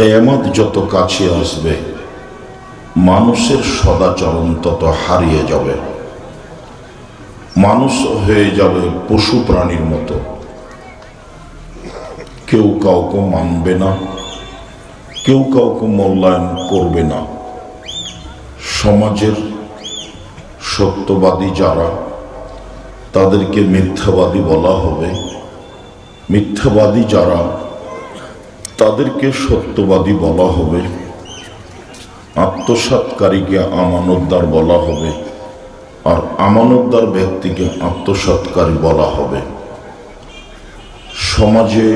কিয়ামত যত কাছে আসবে মানুষের সদাচরণ তত হারিয়ে যাবে। মানুষ হয়ে যাবে পশু প্রাণীর মতো, কেউ কাউকে মানবে না, কেউ কাউকে মূল্যায়ন করবে না। সমাজের সত্যবাদী যারা তাদেরকে মিথ্যাবাদী বলা হবে, মিথ্যাবাদী যারা তাদেরকে সত্যবাদী বলা হবে, আত্মসাৎকারীকে আমানতদার বলা হবে, আর আমানতদার ব্যক্তিকে আত্মসাৎকারী বলা হবে। সমাজে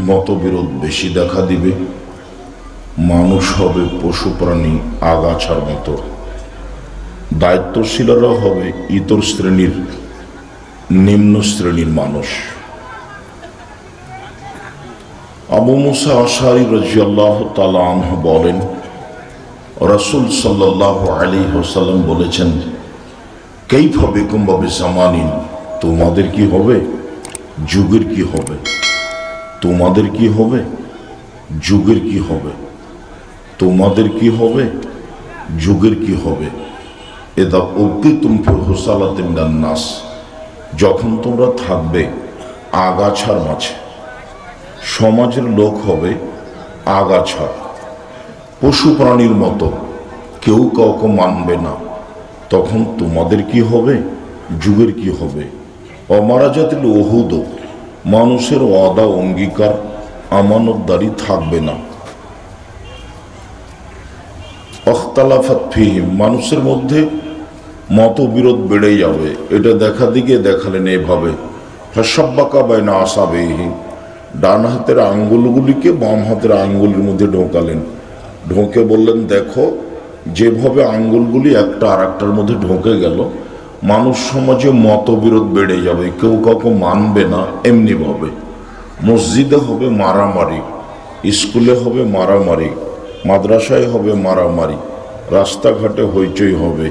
মতবিরোধ বেশি দেখা দিবে, মানুষ হবে পশু প্রাণী আগাছার মতো, দায়িত্বশীলরা হবে ইতর শ্রেণীর নিম্ন শ্রেণীর মানুষ। আবু মুসা আশআরী রাদিয়াল্লাহু তাআলা আনহু বলেন, রাসূল সাল্লাল্লাহু আলাইহি ওয়াসাল্লাম বলেছেন, কাইফা বিকুম বিজামানিন, তোমাদের কি হবে, যুগের কি হবে, তোমাদের কি হবে, যুগের কি হবে, তোমাদের কি হবে, যুগের কি হবে। ইযা উবকিতুম ফি হুসালাতিন মিনান নাস, যখন তোমরা থাকবে আগাছার মাঝে। সমাজের লোক হবে আগাছা, পশু প্রাণীর মতো, কেউ কাউকে মানবে না। তখন তোমাদের কি হবে, যুগের কি হবে। অমারাজাতিল ওহুদ, মানুষের ওয়াদা অঙ্গীকার আমানতদারি থাকবে না। অখতালাফাত ফিহিম, মানুষের মধ্যে মতবিরোধ বেড়ে যাবে। এটা দেখা দিকে দেখালেন এভাবে, ফাসাব্বাকা বাইনা আসাবিহি, ডান হাতের আঙ্গুলগুলিকে বাম হাতের আঙ্গুলের মধ্যে ঢোকালেন, ঢোকে বললেন, দেখো যেভাবে আঙ্গুলগুলি একটা আর একটার মধ্যে ঢোকে গেল, মানুষ সমাজে মতবিরোধ বেড়ে যাবে, কেউ কাউকে মানবে না। এমনিভাবে মসজিদে হবে মারামারি, স্কুলে হবে মারামারি, মাদ্রাসায় হবে মারামারি, রাস্তাঘাটে হইচই হবে,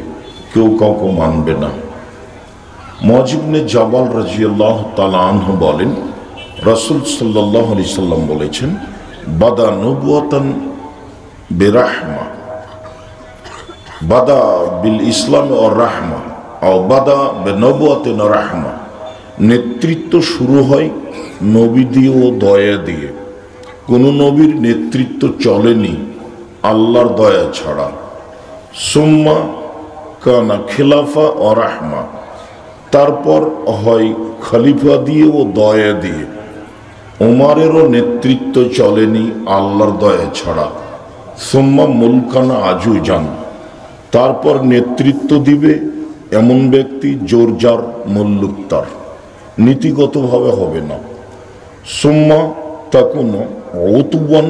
কেউ কাউকে মানবে না। মুআয ইবনে জাবাল রাদিয়াল্লাহু তাআলা আনহু বলেন, রাসূল সাল্লাল্লাহু আলাইহি সাল্লাম বলেছেন, বাদা নবুওয়াতান বিরাহমা, বাদা বিল ইসলাম ও রাহমা, ও বাদা বিনবুওয়াতিন রাহমা, নেতৃত্ব শুরু হয় নবী দিয়ে ও দয়া দিয়ে। কোন নবীর নেতৃত্ব চলেনি আল্লাহর দয়া ছাড়া। সুম্মা কানা খিলাফা ও রাহমা, তারপর হয় খলিফা দিয়ে ও দয়া দিয়ে। ওমরেরও নেতৃত্ব চলেনি আল্লাহর দয়া ছাড়া। সুম্মা মুলকানা আজুজান, তারপর নেতৃত্ব দিবে এমন ব্যক্তি জোরজার মুল্লুকতার, নীতিগতভাবে হবে না। সুম্মা তাকুনু উতুওয়ান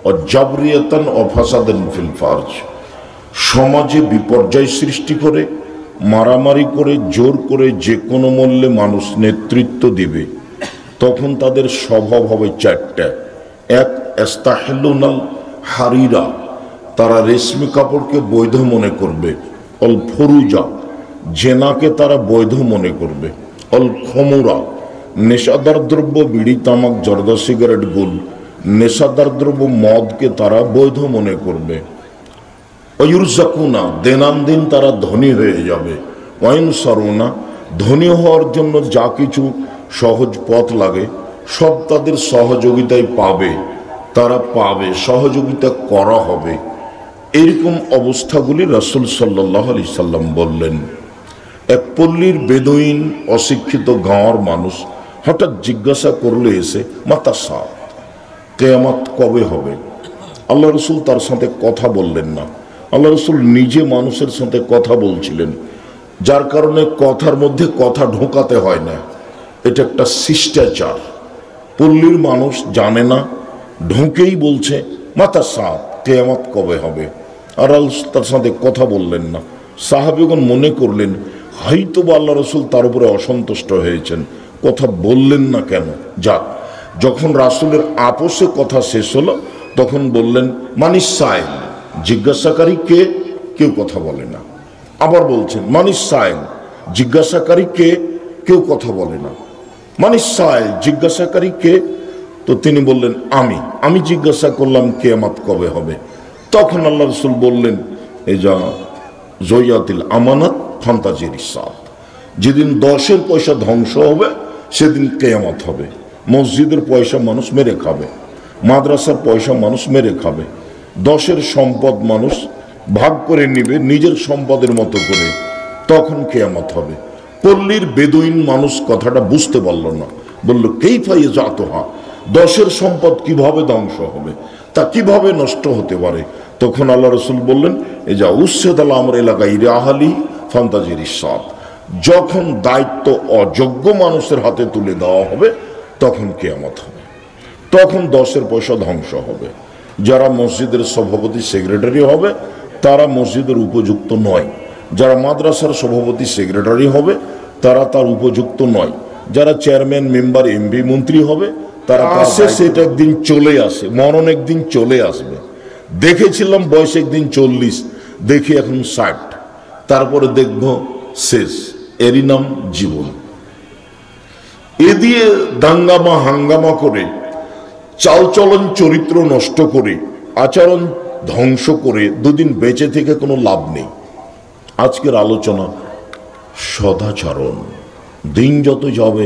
ও জাবরিয়াতান ও ফাসাদান ফিল ফারজ, সমাজে বিপর্যয় সৃষ্টি করে, মারামারি করে, জোর করে যে কোনো মূল্যে মানুষ নেতৃত্ব দিবে। তখন তাদের স্বভাব হবে চারটা। এক, ইস্তাহিলুনাল হারিরা, তারা রেশমি কাপড়কে বৈধ মনে করবে। অল ফরুজা, জেনাকে তারা বৈধ মনে করবে। অল খমুরা, নেশাদার দ্রব্য, বিড়ি তামাক জর্দা সিগারেট গুল, নেশাদার দ্রব্য মদকে তারা বৈধ মনে করবে। অয়ুরজাকুনা, দিনান্দিন তারা ধনী হয়ে যাবে। ওয়াইনসারুনা, ধনী হওয়ার জন্য যা কিছু সহজ পথ লাগে সব তাদের সহযোগিতায় পাবে, তারা পাবে, সহযোগিতা করা হবে। এরকম অবস্থাগুলি রাসূল সাল্লাল্লাহু আলাইহি সাল্লাম বললেন। এক পল্লীর বেদুইন, অশিক্ষিত গাঁওয়ার মানুষ হঠাৎ জিজ্ঞাসা করলে এসে, মাতা সাত, কিয়ামত কবে হবে? আল্লাহ রসুল তার সাথে কথা বললেন না। আল্লাহ রসুল নিজে মানুষের সাথে কথা বলছিলেন, যার কারণে কথার মধ্যে কথা ঢোকাতে হয় না। এটা একটা শিষ্টাচার। পল্লীর মানুষ জানে না, ঢোকেই বলছে মাতা সাত, কিয়ামত কবে হবে। আর তার সাথে কথা বললেন না। সাহাবীগণ মনে করলেন হয়তো বা আল্লাহ রসুল তার উপরে অসন্তুষ্ট হয়েছেন, কথা বললেন না কেন। যাক, যখন রাসূলের আপোষে কথা শেষ হলো তখন বললেন, মানিস সাইল, জিজ্ঞাসাকারী কে? কেউ কথা বলে না। আবার বলছেন, মানিস সাইল, জিজ্ঞাসাকারী কে? কেউ কথা বলে না। মানিস সাইল, জিজ্ঞাসাকারী কে? তো তিনি বললেন আমি জিজ্ঞাসা করলাম কিয়ামত কবে হবে? তখন আল্লাহ রাসূল বললেন, এই যা জয়াতিল আমানাত ফান্তাজির ইসাদ, যেদিন 10-এর পয়সা ধ্বংস হবে সেদিন কিয়ামত হবে। মসজিদের পয়সা মানুষ মেরে খাবে, মাদ্রাসার পয়সা মানুষ মেরে খাবে, 10-এর সম্পদ মানুষ ভাগ করে নিবে নিজের সম্পদের মতো করে, তখন কিয়ামত হবে। পল্লীর বেদুইন মানুষ কথাটা বুঝতে পারল না, বলল কাইফা ইয়াজাতুহা, 10-এর সম্পদ কিভাবে ধ্বংস হবে, তা কিভাবে নষ্ট হতে পারে? তখন আল্লাহ রাসূল বললেন, এ যা উসসাদাল আমর এলাকায় আহলি ফান্তাজির ইসাদ, যখন দায়িত্ব অযোগ্য মানুষের হাতে তুলে দেওয়া হবে তখন কিয়ামত হবে, তখন 10-এর পয়সা ধ্বংস হবে। যারা মসজিদের সভাপতি সেক্রেটারি হবে তারা মসজিদের উপযুক্ত নয়, যারা মাদ্রাসার সভাপতি সেক্রেটারি হবে তারা তার উপযুক্ত নয়, যারা চেয়ারম্যান মেম্বার এমপি মন্ত্রী হবে তারা আসে, সেটা একদিন চলে আসে, মরণ একদিন চলে আসবে। দেখেছিলাম বয়স একদিন 40, দেখি এখন 60, তারপরে দেখব শেষ, এরই নাম জীবন। এ দিয়ে দাঙ্গামা হাঙ্গামা করে, চালচলন চরিত্র নষ্ট করে, আচরণ ধ্বংস করে দুদিন বেঁচে থেকে কোনো লাভ নেই। আজকের আলোচনা সদাচরণ। দিন যত যাবে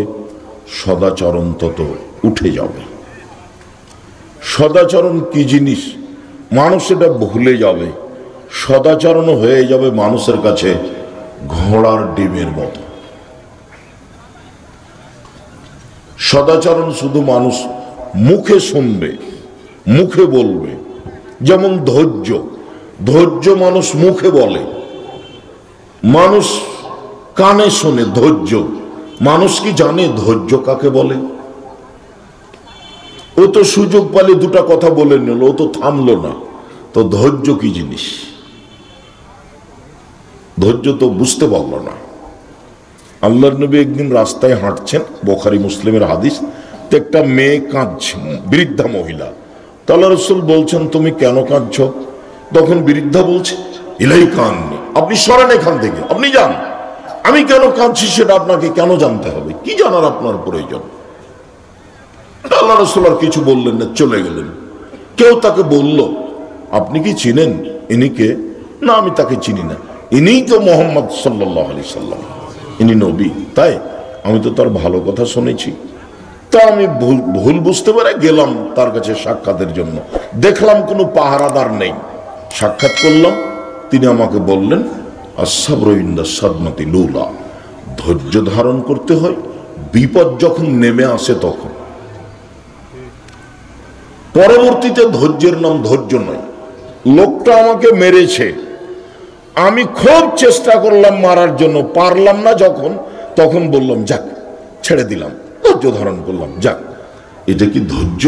সদাচরণ তত উঠে যাবে। সদাচরণ কি জিনিস মানুষ এটা ভুলে যাবে, সদাচরণ হয়ে যাবে মানুষের কাছে ঘোড়ার ডিমের মতো। সদাচরণ শুধু মানুষ মুখে শুনবে, মুখে বলবে, যেমন ধৈর্য, ধৈর্য মানুষ মুখে বলে, মানুষ কানে শোনে। ধৈর্য মানুষ কি জানে ধৈর্য কাকে বলে? ও তো সুযোগ পালে দুটা কথা বলে নিল, ও তো থামলো না। তো ধৈর্য কি জিনিস? ধৈর্য তো বুঝতে পারল না। আল্লাহর নবী একদিন রাস্তায় হাঁটছেন, বুখারী মুসলিমের হাদিস, তো একটা মেয়ে কাঁদছে, বৃদ্ধা মহিলা। তো আল্লাহ রাসূল বলছেন, তুমি কেন কাঁদছ? তখন বৃদ্ধা বলছে, ইলাই কান্নি, আপনি সরেন এখান থেকে, আপনি যান, আমি কেন কাঁদছি সেটা আপনাকে কেন জানতে হবে? কি জানার আপনার প্রয়োজন? আল্লাহ রাসূল আর কিছু বললেন না, চলে গেলেন। কেউ তাকে বলল, আপনি কি চিনেন ইনি কে? না, আমি তাকে চিনি না, ইনিই তো মুহাম্মদ সাল্লাল্লাহু আলাইহি সাল্লাম, ইনি নবী। তাই আমি তো তার ভালো কথা শুনেছি। তা আমি ভুল বুঝতে পারে গেলাম তার কাছে সাক্ষাতের জন্য, দেখলাম কোনো পাহারাদার নেই, সাক্ষাৎ করলাম। তিনি আমাকে বললেন, আস-সাবরু ইনদা সাদমাতি লুলা, ধৈর্য ধারণ করতে হয় বিপদ যখন নেমে আসে তখন। পরবর্তীতে ধৈর্যের নাম ধৈর্য নয়। লোকটা আমাকে মেরেছে, আমি খুব চেষ্টা করলাম মারার জন্য, পারলাম না যখন, তখন বললাম যাক, ছেড়ে দিলাম, ধৈর্য ধারণ করলাম, যাক। এটা কি ধৈর্য?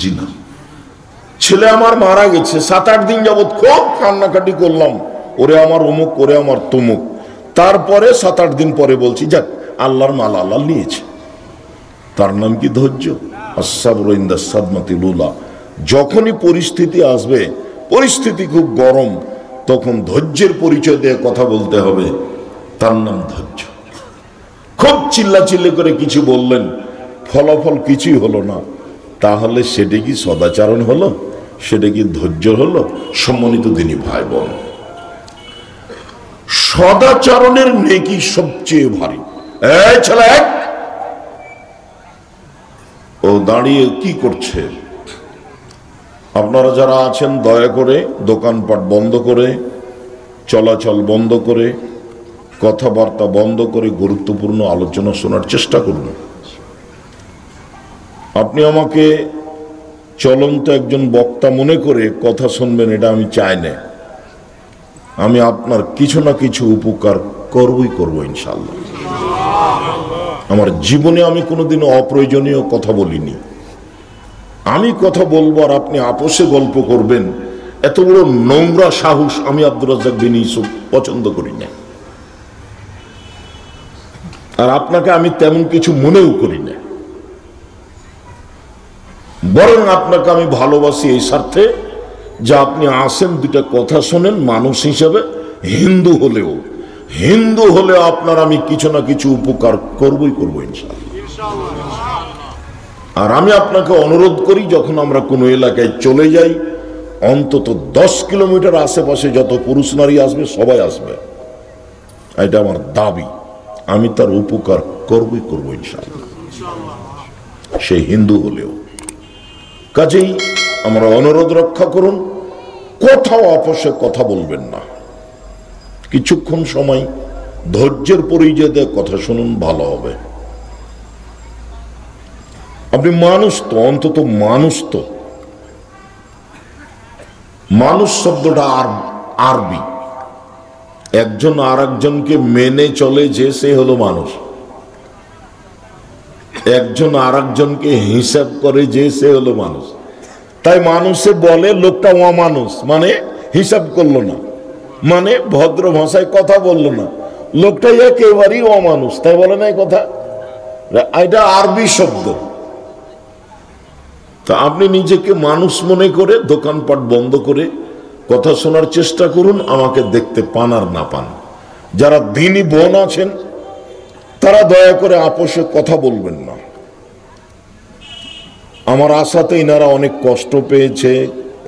জি না। ছেলে আমার মারা গেছে, 7-8 দিন যাবৎ খুব কান্নাকাটি করলাম, ওরে আমার অমুক, ওরে আমার তমুক। তারপরে 7-8 দিন পরে বলছি যাক, আল্লাহর মাল আল্লাহ নিয়েছে। তার নাম কি ধৈর্য? আস-সাবরু ইনদা সাদমাতি লুলা। যখনই পরিস্থিতি আসবে, পরিস্থিতি খুব গরম, তখন ধৈর্যের পরিচয় দিয়ে কথা বলতে হবে, তার নাম ধৈর্য। খুব চিল্লাচিল্লি করে কিছু বললেন, ফলাফল কিছুই হলো না, তাহলে সেটা কি সদাচরণ হলো? সেটা কি ধৈর্য হলো? সম্মানিত দিনী ভাই বোন, সদাচরণের নেকি সবচেয়ে ভারী। এই ছেলে, ও দাঁড়িয়ে কি করছে? আপনারা যারা আছেন দয়া করে দোকানপাট বন্ধ করে, চলাচল বন্ধ করে, কথাবার্তা বন্ধ করে গুরুত্বপূর্ণ আলোচনা শোনার চেষ্টা করুন। আপনি আমাকে চলন্ত একজন বক্তা মনে করে কথা শুনবেন এটা আমি চাই না। আমি আপনার কিছু না কিছু উপকার করবই করব ইনশাআল্লাহ। আমার জীবনে আমি কোনোদিনও অপ্রয়োজনীয় কথা বলিনি। আমি কথা বলবো আর আপনি আপোষে গল্প করবেন, এত বড় নোংরা সাহস আমি আব্দুর রাজ্জাক বিন ইউসুফ পছন্দ করি না। আর আপনাকে আমি তেমন কিছু মনেও করি না, বরং আপনাকে আমি ভালোবাসি এই স্বার্থে যে আপনি আসেন, দুটা কথা শোনেন, মানুষ হিসাবে হিন্দু হলেও আপনার আমি কিছু না কিছু উপকার করবই করবো ইনশাআল্লাহ। আর আমি আপনাকে অনুরোধ করি, যখন আমরা কোনো এলাকায় চলে যাই, অন্তত 10 কিলোমিটার আশেপাশে যত পুরুষ নারী আসবে সবাই আসবে, এটা আমার দাবি। আমি তার উপকার করবই করবো ইনশাআল্লাহ, সে হিন্দু হলেও। কাজেই আমরা অনুরোধ রক্ষা করুন, কোথাও আপোষে কথা বলবেন না। কিছুক্ষণ সময় ধৈর্যের পরিচয় দিয়ে কথা শুনুন, ভালো হবে। আপনি মানুষ তো, অন্তত মানুষ তো। মানুষ শব্দটা আরবি, একজন আর একজনকে মেনে চলে যে সে হলো মানুষ, একজন আর একজনকে হিসাব করে যে সে হলো মানুষ। তাই মানুষে বলে লোকটা অমানুষ, মানে হিসাব করলো না, মানে ভদ্র ভাষায় কথা বললো না, লোকটা একেবারেই অমানুষ, তাই বলে না এই কথা। এটা আরবি শব্দ। তা আপনি নিজেকে মানুষ মনে করে দোকানপাট বন্ধ করে কথা শোনার চেষ্টা করুন, আমাকে দেখতে পান আর না পান। যারা দিনী বোন আছেন তারা দয়া করে আপোষে কথা বলবেন না। আমার আশাতে ইনারা অনেক কষ্ট পেয়েছে,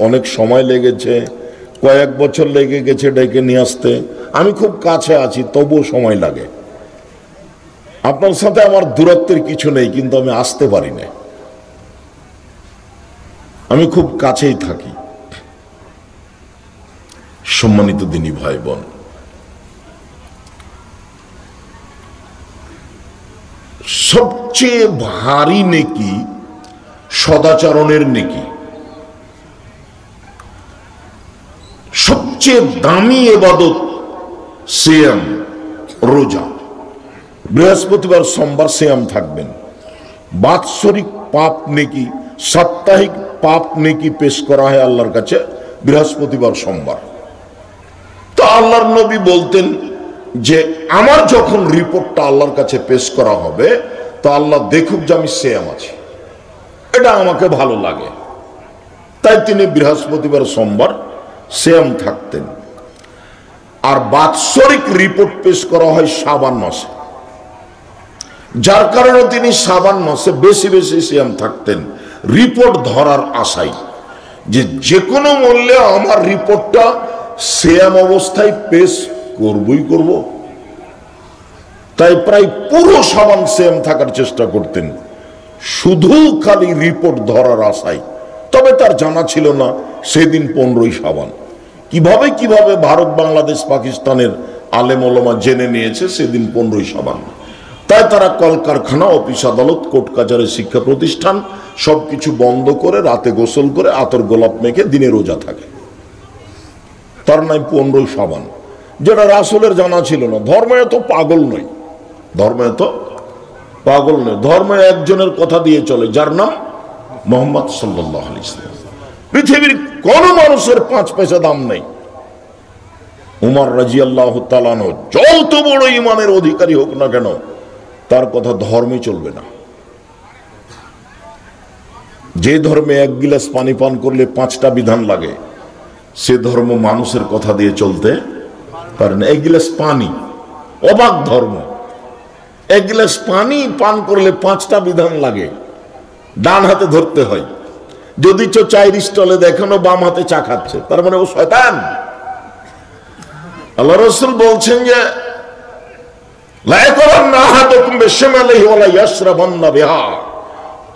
অনেক সময় লেগেছে, কয়েক বছর লেগে গেছে ডেকে নিয়ে আসতে। আমি খুব কাছে আছি, তবুও সময় লাগে। আপনার সাথে আমার দূরত্বের কিছু নেই, কিন্তু আমি আসতে পারি না, আমি খুব কাছেই থাকি। সম্মানিত দিনী ভাই বোন, সবচেয়ে ভারী নেকি সদাচরণের নেকি, সবচেয়ে দামি ইবাদত সিয়াম, রোজা। বৃহস্পতিবার সোমবার সিয়াম থাকবেন। বাৎসরিক পাপ নেকি, সাপ্তাহিক পাপ নেকি পেশ করা হয় আল্লাহর কাছে বৃহস্পতিবার সোমবার। তো আল্লাহর নবী বলতেন যে আমার যখন রিপোর্টটা আল্লাহর কাছে পেশ করা হবে, তো আল্লাহ দেখুক যে আমি সিয়াম আছি, এটা আমাকে ভালো লাগে। তাই তিনি বৃহস্পতিবার সোমবার সিয়াম থাকতেন। আর বাৎসরিক রিপোর্ট পেশ করা হয় শাবান মাসে, যার কারণে তিনি শাবান মাসে বেশি বেশি সিয়াম থাকতেন, রিপোর্ট ধরার আশায় যে কোনো মূল্যে আমার রিপোর্টটা সিয়াম অবস্থায় পেশ করবই করব। তাই প্রায় পুরো শাবান সিয়াম থাকার চেষ্টা করতেন, শুধু খালি রিপোর্ট ধরার আশায়। তবে তার জানা ছিল না সেদিন 15ই শাবান। কিভাবে কিভাবে ভারত, বাংলাদেশ, পাকিস্তানের আলেম ওলামা জেনে নিয়েছে সেদিন 15ই শাবান। তাই তারা কলকারখানা, অফিস আদালত, কোর্ট কাচারি, শিক্ষা প্রতিষ্ঠান সবকিছু বন্ধ করে রাতে গোসল করে আতর গোলাপ মেখে দিনে রোজা থাকে। তার নাই 15ই শাবান, যেটা রাসূলের জানা ছিল না। ধর্ম এত পাগল নয়, ধর্ম এত পাগল নয়। ধর্ম একজনের কথা দিয়ে চলে, যার নাম মুহাম্মদ সাল্লাল্লাহু আলাইহি ওয়াসাল্লাম। পৃথিবীর কোন মানুষের 5 পয়সা দাম নেই। উমর রাদিয়াল্লাহু তাআলা আনহু যত বড় ঈমানের অধিকারী হোক না কেন, তার কথা ধর্মে চলবে না। যে ধর্মে 1 গিলাস পানি পান করলে 5টা বিধান লাগে, সে ধর্ম মানুষের কথা দিয়ে চলতে পারে না। 1 গিলাস পানি, অবাক ধর্ম। 1 গিলাস পানি পান করলে 5টা বিধান লাগে, ডান হাতে ধরতে হয়। যদি চায়ের স্টলে দেখানো বাম হাতে চা খাচ্ছে, তার মানে ও শয়তান। আল্লাহ রাসূল বলছেন যে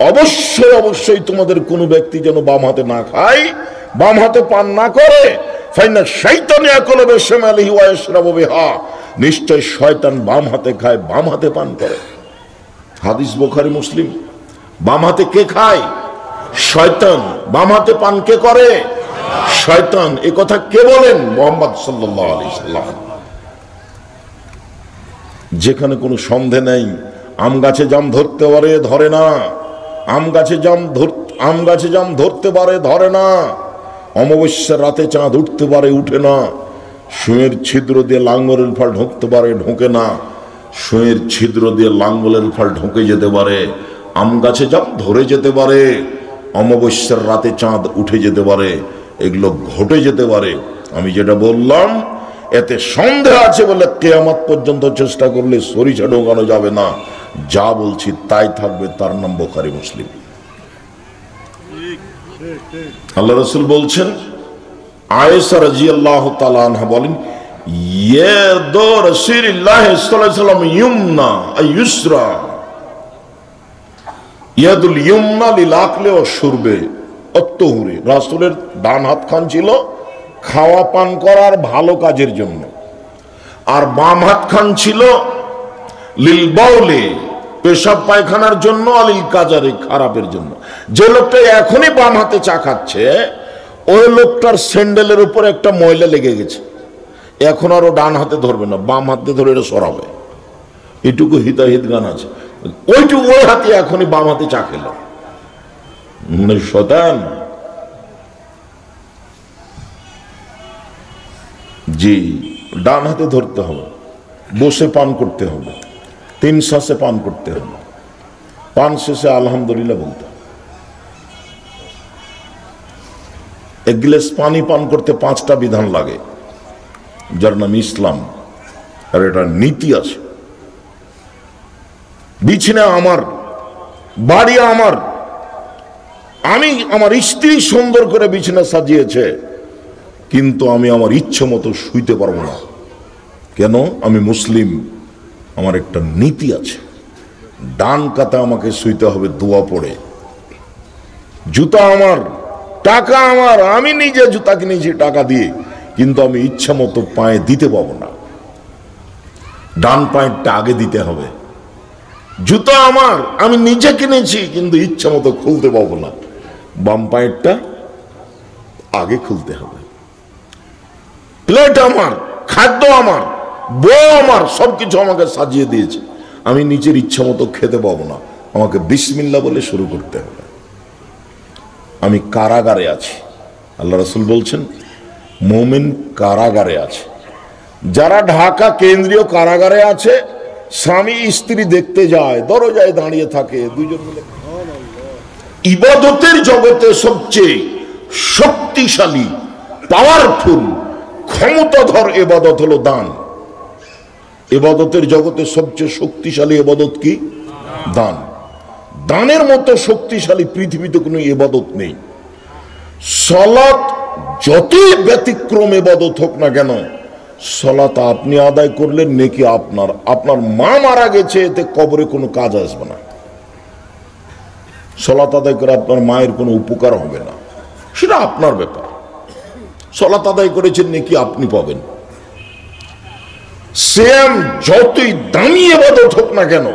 অবশ্যই অবশ্যই তোমাদের কোন ব্যক্তি যেন বাম হাতে না খায়, বাম হাতে পান না করে। নিশ্চয় শয়তান বাম হাতে খায়, বাম হাতে পান করে। হাদিস বুখারী মুসলিম। বাম হাতে কে খায়? শয়তান। বাম হাতে পান কে করে? শয়তান। এ কথা কে বলেন? মুহাম্মদ সাল্লাল্লাহু আলাইহি সাল্লাম। যেখানে কোনো সন্দেহ নেই, আম গাছে জাম ধরতে পারে, ধরে না। আম গাছে জাম ধরতে পারে, ধরে না। অমাবস্যার রাতে চাঁদ উঠতে পারে, উঠে না। সুঁয়ের ছিদ্র দিয়ে লাঙ্গলের ফাল ঢুকতে পারে, ঢোকে না। সুঁয়ের ছিদ্র দিয়ে লাঙ্গলের ফাল ঢুকে যেতে পারে। আম গাছে জাম ধরে যেতে পারে, অমাবস্যার রাতে চাঁদ উঠে যেতে পারে, এগুলো ঘটে যেতে পারে। আমি যেটা বললাম, এতে সন্দেহ আছে বলে কিয়ামত পর্যন্ত চেষ্টা করলে সরিষা ঢোকানো যাবে না। যা বলছি তাই থাকবে, তার নাম বুখারী মুসলিম। আল্লাহ রাসূল বলছেন, আয়েশা রাদিয়াল্লাহু তাআলা আনহা বলেন, ইয়াদু রাসূলিল্লাহ সাল্লাল্লাহু আলাইহি ওয়াসাল্লাম ইয়ুমনা আইয়ুসরা, ইয়াদুল ইয়ুমনা লিল আকলি ওয়া শুরবে আত-তুহুরি। রাসূলের ডান হাত খান ছিল খাওয়া পান করার ভালো কাজের জন্য, আর বাম হাত খান ছিল লিল বাউলি পেশাব পায়খানার জন্য, আলিল কাজারি খারাপের জন্য। যে লোকটা এখনই বাম হাতে চা খাচ্ছে, ওই লোকটার স্যান্ডেলের উপর একটা ময়লা লেগে গেছে, এখন আর ও ডান হাতে ধরবে না, বাম হাতে ধরে এটা সরাবে। এটুকু হিতাহিত গান আছে, ওইটুকু ওই হাতে এখনই বাম হাতে চা খেল। শয়তান। জি, ডান হাতে ধরতে হবে, বসে পান করতে হবে, 3 শ্বাসে পান করতে হবে, পান শেষে আলহামদুলিল্লাহ বলতে হবে। এক গ্লাস পানি পান করতে 5টা বিধান লাগে, যার নাম ইসলাম, আর এটা নীতি আছে। বিছানা আমার, বাড়ি আমার, আমি আমার স্ত্রী সুন্দর করে বিছানা সাজিয়েছে, কিন্তু আমি আমার ইচ্ছে মতো শুইতে পারবো না। কেন? আমি মুসলিম, আমার একটা নীতি আছে। ডান কাতে আমাকে শুইতে হবে দোয়া পড়ে। জুতা আমার, টাকা আমার, আমি নিজে জুতা কিনেছি টাকা দিয়ে, কিন্তু আমি ইচ্ছা মতো পায়ে দিতে পাবো না। ডান পায়েরটা আগে দিতে হবে। জুতা আমার, আমি নিজে কিনেছি, কিন্তু ইচ্ছা মতো খুলতে পাবো না, বাম পায়েরটা আগে খুলতে হবে। প্লেট আমার, খাদ্য আমার, বউ আমার, সবকিছু আমাকে সাজিয়ে দিয়েছে, আমি নিজের ইচ্ছা মতো খেতে পাবো না, আমাকে বিসমিল্লাহ বলে শুরু করতে হবে। আমি কারাগারে আছি, আল্লাহ রাসূল বলছেন মুমিন কারাগারে আছে। যারা ঢাকা কেন্দ্রীয় কারাগারে আছে, স্বামী স্ত্রী দেখতে যায়, দরজায় দাঁড়িয়ে থাকে, দুজন মিলে। ইবাদতের জগতে সবচেয়ে শক্তিশালী, পাওয়ারফুল, ক্ষমতাধর ইবাদত হলো দান। ইবাদতের জগতে সবচেয়ে শক্তিশালী ইবাদত কি? দান। দানের মতো শক্তিশালী পৃথিবীতে কোনো ইবাদত নেই। সালাত যতই ব্যতিক্রম ইবাদত হোক না কেন, সালাত আপনি আদায় করলেন নেকি আপনার। আপনার মা মারা গেছে, এতে কবরে কোনো কাজ আসবে না। সালাত আদায় করে আপনার মায়ের কোনো উপকার হবে না, সেটা আপনার ব্যাপার। সালাত আদায় করেছেন নেকি আপনি পাবেন। সিয়াম যতই দামি ইবাদত হোক না কেন,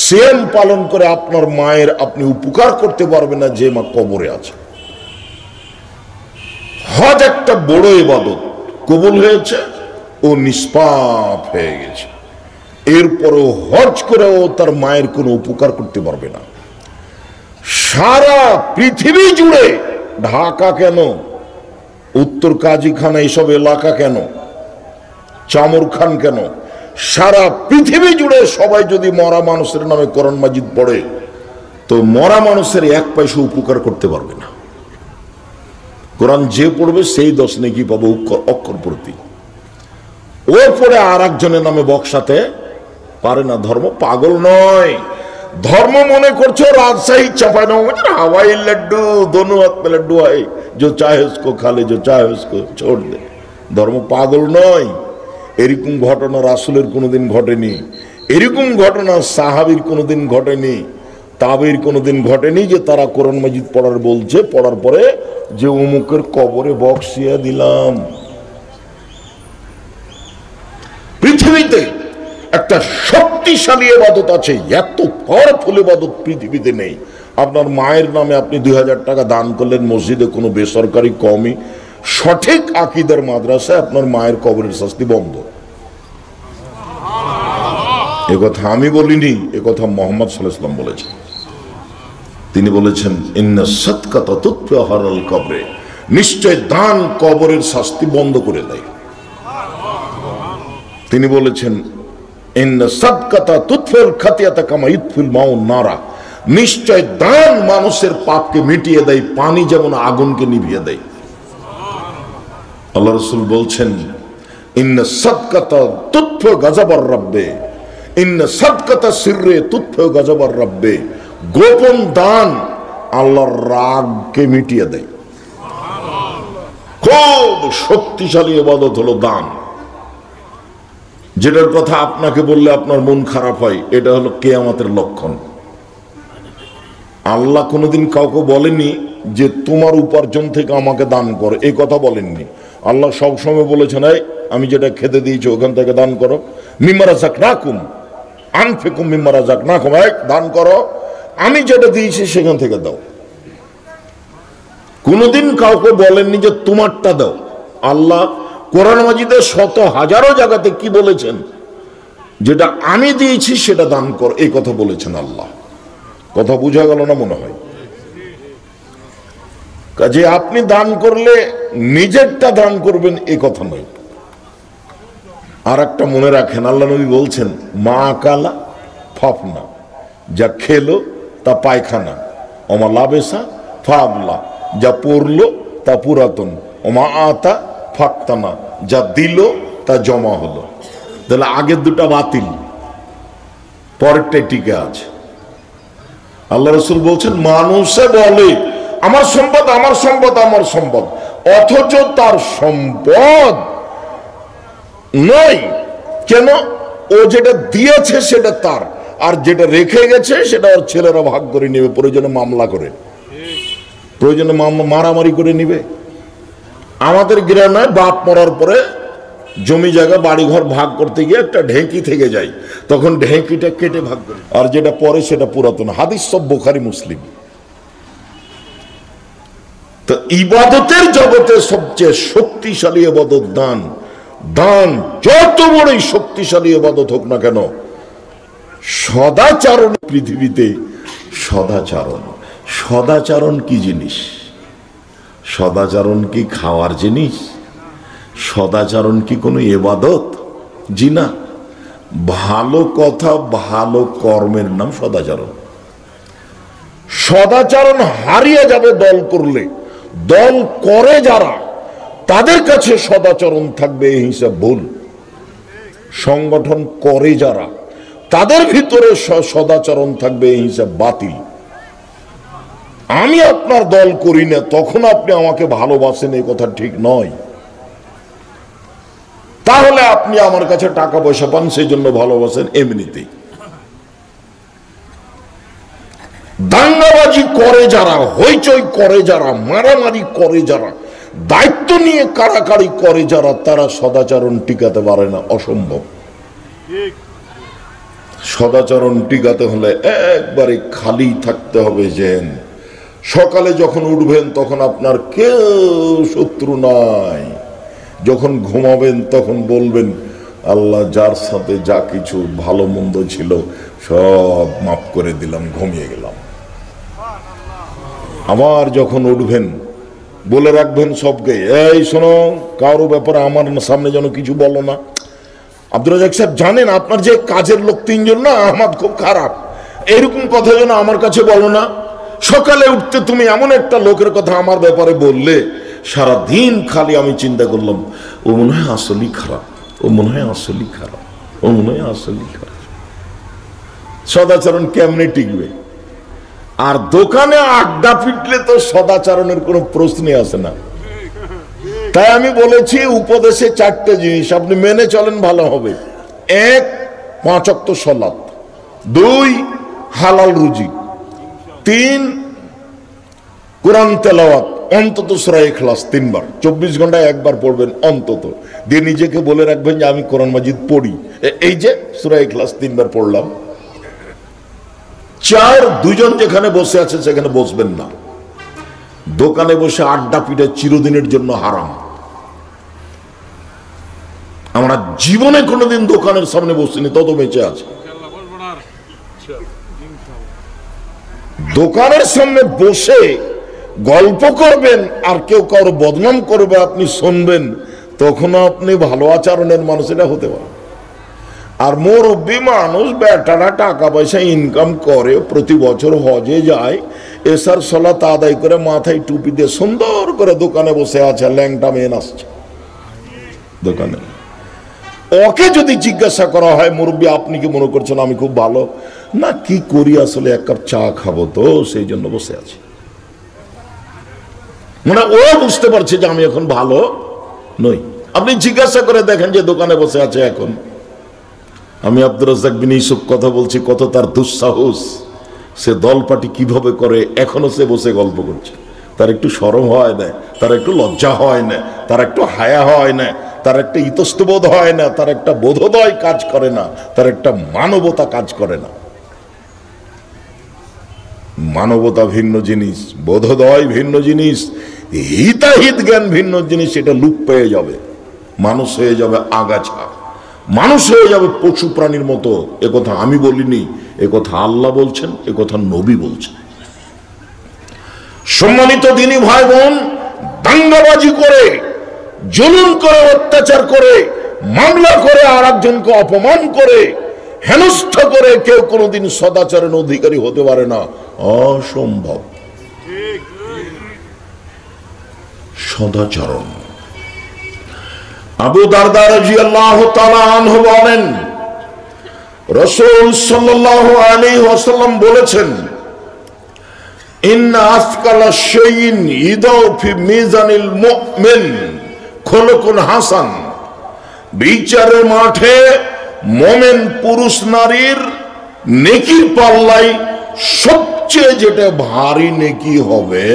সিয়াম পালন করে আপনার মায়ের আপনি উপকার করতে পারবেন না, যে মা কবরে আছে। হজ একটা বড় ইবাদত, কবুল হয়েছে, ও নিষ্পাপ হয়ে গেছে, এরপরেও হজ করেও তার মায়ের কোনো উপকার করতে পারবে না। সারা পৃথিবী জুড়ে, ঢাকা কেন, উত্তর কাজীখানা, এইসব এলাকা কেন, চামর খান কেন, সারা পৃথিবী জুড়ে সবাই যদি মরা মানুষের নামে কোরআন মাজিদ পড়ে, তো মরা মানুষের 1 পয়সা উপকার করতে পারবে না। কোরআন যে পড়বে সেই 10 নেকি পাবে অক্ষর প্রতি। ও পড়ে আর একজনের নামে বক্সাতে পারে না। ধর্ম পাগল নয়। ধর্ম মনে করছো রাজশাহী চাঁপাইনবাবগঞ্জ হাওয়াই লাড্ডু, দোনো হাত মে লাড্ডু হয়, जो चाहे उसको खा ले, जो चाहे उसको छोड़ दे। ধর্ম পাগল নয়। এরকম ঘটনা রাসূলের কোনোদিন ঘটেনি, এরকম ঘটনা সাহাবীর কোনোদিন ঘটেনি, তাবেঈর কোনোদিন ঘটেনি যে তারা কোরআন মাজিদ পড়ার বলছে, পড়ার পরে যে অমুকের কবরে বক্সিয়া দিলাম। পৃথিবীতে একটা শক্তিশালী ইবাদত আছে, এত পাওয়ারফুল ইবাদত পৃথিবীতে নেই। আপনার মায়ের নামে আপনি 2000 টাকা দান করলেন মসজিদে, কোনো বেসরকারি কওমি সঠিক আকীদার মাদ্রাসায়, আপনার মায়ের কবরের শাস্তি বন্ধ। একথা আমি বলিনি, একথা মুহাম্মদ সাল্লাল্লাহু আলাইহি ওয়াসাল্লাম বলেছেন। তিনি বলেছেন ইন্না সাদকাতা তুতফিউ হারাল কবরে, নিশ্চয় দান কবরের শাস্তি বন্ধ করে দেয়। তিনি বলেছেন ইন্না সাদকাতা তুতফিউল খাতিয়াতা কামা ইতফিল মাউন নারা, নিশ্চয় দান মানুষের পাপকে মিটিয়ে দেয়, পানি যেমন আগুনকে নিভিয়ে দেয়। আল্লাহ রাসূল বলছেন ইন্না সাদকাতা তুতফিউ গাযাবার রাব্বে, ইন্না সাদকাতা সিররে তুতফিউ গাযাবার রাব্বে, গোপন দান আল্লাহর রাগকে মিটিয়ে দেয়। খুব শক্তিশালী ইবাদত হলো দান, যেটার কথা আপনাকে বললে আপনার মন খারাপ হয়। এটা হলো কিয়ামতের লক্ষণ। আল্লাহ কোনোদিন কাউকে বলেনি যে তোমার উপার্জন থেকে আমাকে দান করো, এই কথা বলেননি। আল্লাহ সবসময় বলেছেন, এই আমি যেটা খেতে দিয়েছি ওখান থেকে দান করো। মিম্মা রাযাকনাকুম আনফিকু মিম্মা রাযাকনাকুম, এই দান করো, আমি যেটা দিয়েছি সেখান থেকে দাও। কোনোদিন কাউকে বলেননি যে তোমারটা দাও। আল্লাহ কোরআন মাজিদে শত হাজারো জায়গাতে কি বলেছেন, যেটা আমি দিয়েছি সেটা দান কর, এই কথা বলেছেন আল্লাহ। কথা বোঝা গেল না মনে হয়? কাজে আপনি দান করলে নিজেরটা দান করবেন এই কথা নয়। আর একটা মনে রাখেন, আল্লাহ নবী বলছেন, মা কালা ফাফনা, যা খেলো তা পায়খানা, ওমা লাবেসা ফাবলা, যা পড়লো তা পুরাতন, ওমা আতা ফাক্তানা, যা দিল তা জমা হলো। তাহলে আগের দুটা বাতিল, পরেরটাই টিকে আছে। আল্লাহ রাসূল বলছেন, মানুষে বলে আমার সম্পদ আমার সম্পদ আমার সম্পদ, অথচ তার সম্পদ নয়। কেন? ও যেটা দিয়েছে সেটা তার, আর যেটা রেখে গেছে সেটা ওর ছেলেরা ভাগ করে নেবে, প্রয়োজনে মামলা করে, প্রয়োজনে মারামারি করে নিবে। আমাদের গ্রামে বাপ মরার পরে জমি জায়গা বাড়িঘর ভাগ করতে গিয়ে একটা ঢেঁকি থেকে যায়, তখন ঢেঁকিটা কেটে ভাগ করে, আর যেটা পরে সেটা পুরাতন। হাদিস সব বুখারী মুসলিম। তো ইবাদতের জগতে সবচেয়ে শক্তিশালী ইবাদত দান। দান যত বড়ই শক্তিশালী ইবাদত হোক না কেন, সদাচরণ পৃথিবীতে সদাচরণ। সদাচরণ কি জিনিস? সদাচরণ কি খাওয়ার জিনিস? সদাচরণ কি কোনো ইবাদত? জি না। ভালো কথা ভালো কর্মের নাম সদাচরণ। সদাচরণ হারিয়ে যাবে দল করলে। দল করে যারা, তাদের কাছে সদাচরণ থাকবে, এই হিসাব ভুল। সংগঠন করে যারা, তাদের ভিতরে সদাচরণ থাকবে, এই হিসাব বাতিল। আমি আপনার দল করি না, তখন আপনি আমাকে ভালোবাসেন, এই কথা ঠিক নয়। তাহলে আপনি আমার কাছে টাকা পয়সা পান, সেই জন্য ভালোবাসেন, এমনিতেই। দাঙ্গাবাজি করে যারা, হইচই করে যারা, মারামারি করে যারা, দায়িত্ব নিয়ে কাড়াকাড়ি করে যারা, তারা সদাচরণ টিকাতে পারে না, অসম্ভব। সদাচরণ টিকাতে হলে একবারে খালি থাকতে হবে। যেন সকালে যখন উঠবেন তখন আপনার কেউ শত্রু নাই, যখন ঘুমাবেন তখন বলবেন, আল্লাহ যার সাথে যা কিছু ভালো মন্দ ছিল সব মাফ করে দিলাম, ঘুমিয়ে গেলাম। আবার যখন উঠবেন বলে রাখবেন সবকে, এই শোনো, কারো ব্যাপারে আমার সামনে যেন কিছু বলো না। আব্দুর রাজ্জাক সাহেব জানেন আপনার যে কাজের লোক তিনজন না, আমার খুব খারাপ, এরকম কথা যেন আমার কাছে বলো না। সকালে উঠতে তুমি এমন একটা লোকের কথা আমার ব্যাপারে বললে, সারা দিন খালি আমি চিন্তা করলাম, ও মনে হয় আসলেই খারাপ, ও মনে হয় আসলেই খারাপ, ও মনে হয় আসলেই খারাপ। সদাচরণ কেমনে টিকবে? আর দোকানে আড্ডা পিটলে তো সদাচরণের কোনো প্রশ্নই আসে না। তাই আমি বলেছি, উপদেশে চারটে জিনিস আপনি মেনে চলেন, ভালো হবে। 1, 5 ওয়াক্ত সালাত। 2, হালাল রুজি। 3, কোরআন তেলাওয়াত, অন্তত সূরা ইখলাস 3 বার, 24 ঘন্টায় একবার পড়বেন অন্তত। দিয়ে নিজেকে বলে রাখবেন যে আমি কোরআন মাজিদ পড়ি, এই যে সূরা ইখলাস 3 বার পড়লাম। 4, দুজন যেখানে বসে আছে সেখানে বসবেন না। দোকানে বসে আড্ডা পিটা চিরদিনের জন্য হারাম। আমরা জীবনে কোনোদিন দোকানের সামনে বসিনি, তত বেঁচে আছে। দোকানের সামনে বসে গল্প করবেন আর কেউ কারো বদনাম করবে, আপনি শুনবেন, তখন আপনি ভালো আচরণের মানুষ এটা হতে পারে। আর মুরব্বী মানুষ, বেটারা টাকা পয়সা ইনকাম করে, প্রতি বছর হজে যায়, এসার সালাত আদায় করে মাথায় টুপি দিয়ে সুন্দর করে দোকানে বসে আছে, ল্যাংটা মেয়ে আসছে দোকানে। ওকে যদি জিজ্ঞাসা করা হয়, মুরব্বী আপনি কি মনে করছেন আমি খুব ভালো? না, কি করি আসলে, এক কাপ চা খাবো তো সেই জন্য বসে আছি। মানে ও বুঝতে পারছে যে আমি এখন ভালো নই। আপনি জিজ্ঞাসা করে দেখেন যে দোকানে বসে আছে এখন, আমি আব্দুর রাজ্জাক বিন ইউসুফ কথা বলছি, কত তার দুঃসাহস, সে দলপাটি কিভাবে করে এখনো সে বসে গল্প করছে। তার একটু শরম হয় না, তার একটু লজ্জা হয় না, তার একটু হায়া হয় না, তার একটা ইতস্তবোধ হয় না, তার একটা বোধোদয় কাজ করে না, তার একটা মানবতা কাজ করে না। মানবতা ভিন্ন জিনিস, বোধোদয় ভিন্ন জিনিস, হিতাহিত জ্ঞান ভিন্ন জিনিস। এটা লুপ পেয়ে যাবে, মানুষ হয়ে যাবে আগাছা, মানুষ হয়ে যাবে পশু প্রাণীর মতো। একথা আমি বলিনি, একথা আল্লাহ বলছেন, একথা নবী বলছেন। সম্মানিত দিনী ভাই বোন, দাঙ্গাবাজি করে, জুলুম করে, অত্যাচার করে, মামলা করে, আর একজনকে অপমান করে, হেনস্থা করে কেউ কোনোদিন সদাচারের অধিকারী হতে পারে না, অসম্ভব। সদাচরণ। আবু দারদা রাদিয়াল্লাহু তাআলা আনহু বলেন, রাসূল সাল্লাল্লাহু আলাইহি ওয়াসাল্লাম বলেছেন, ইন্না আসকালা শাইইন ইদাউ ফি মিজানিল মুমিন খুলুকুন হাসান। বিচারের মাঠে মুমিন পুরুষ নারীর নেকির পাল্লায় সবচেয়ে যেটা ভারী নেকি হবে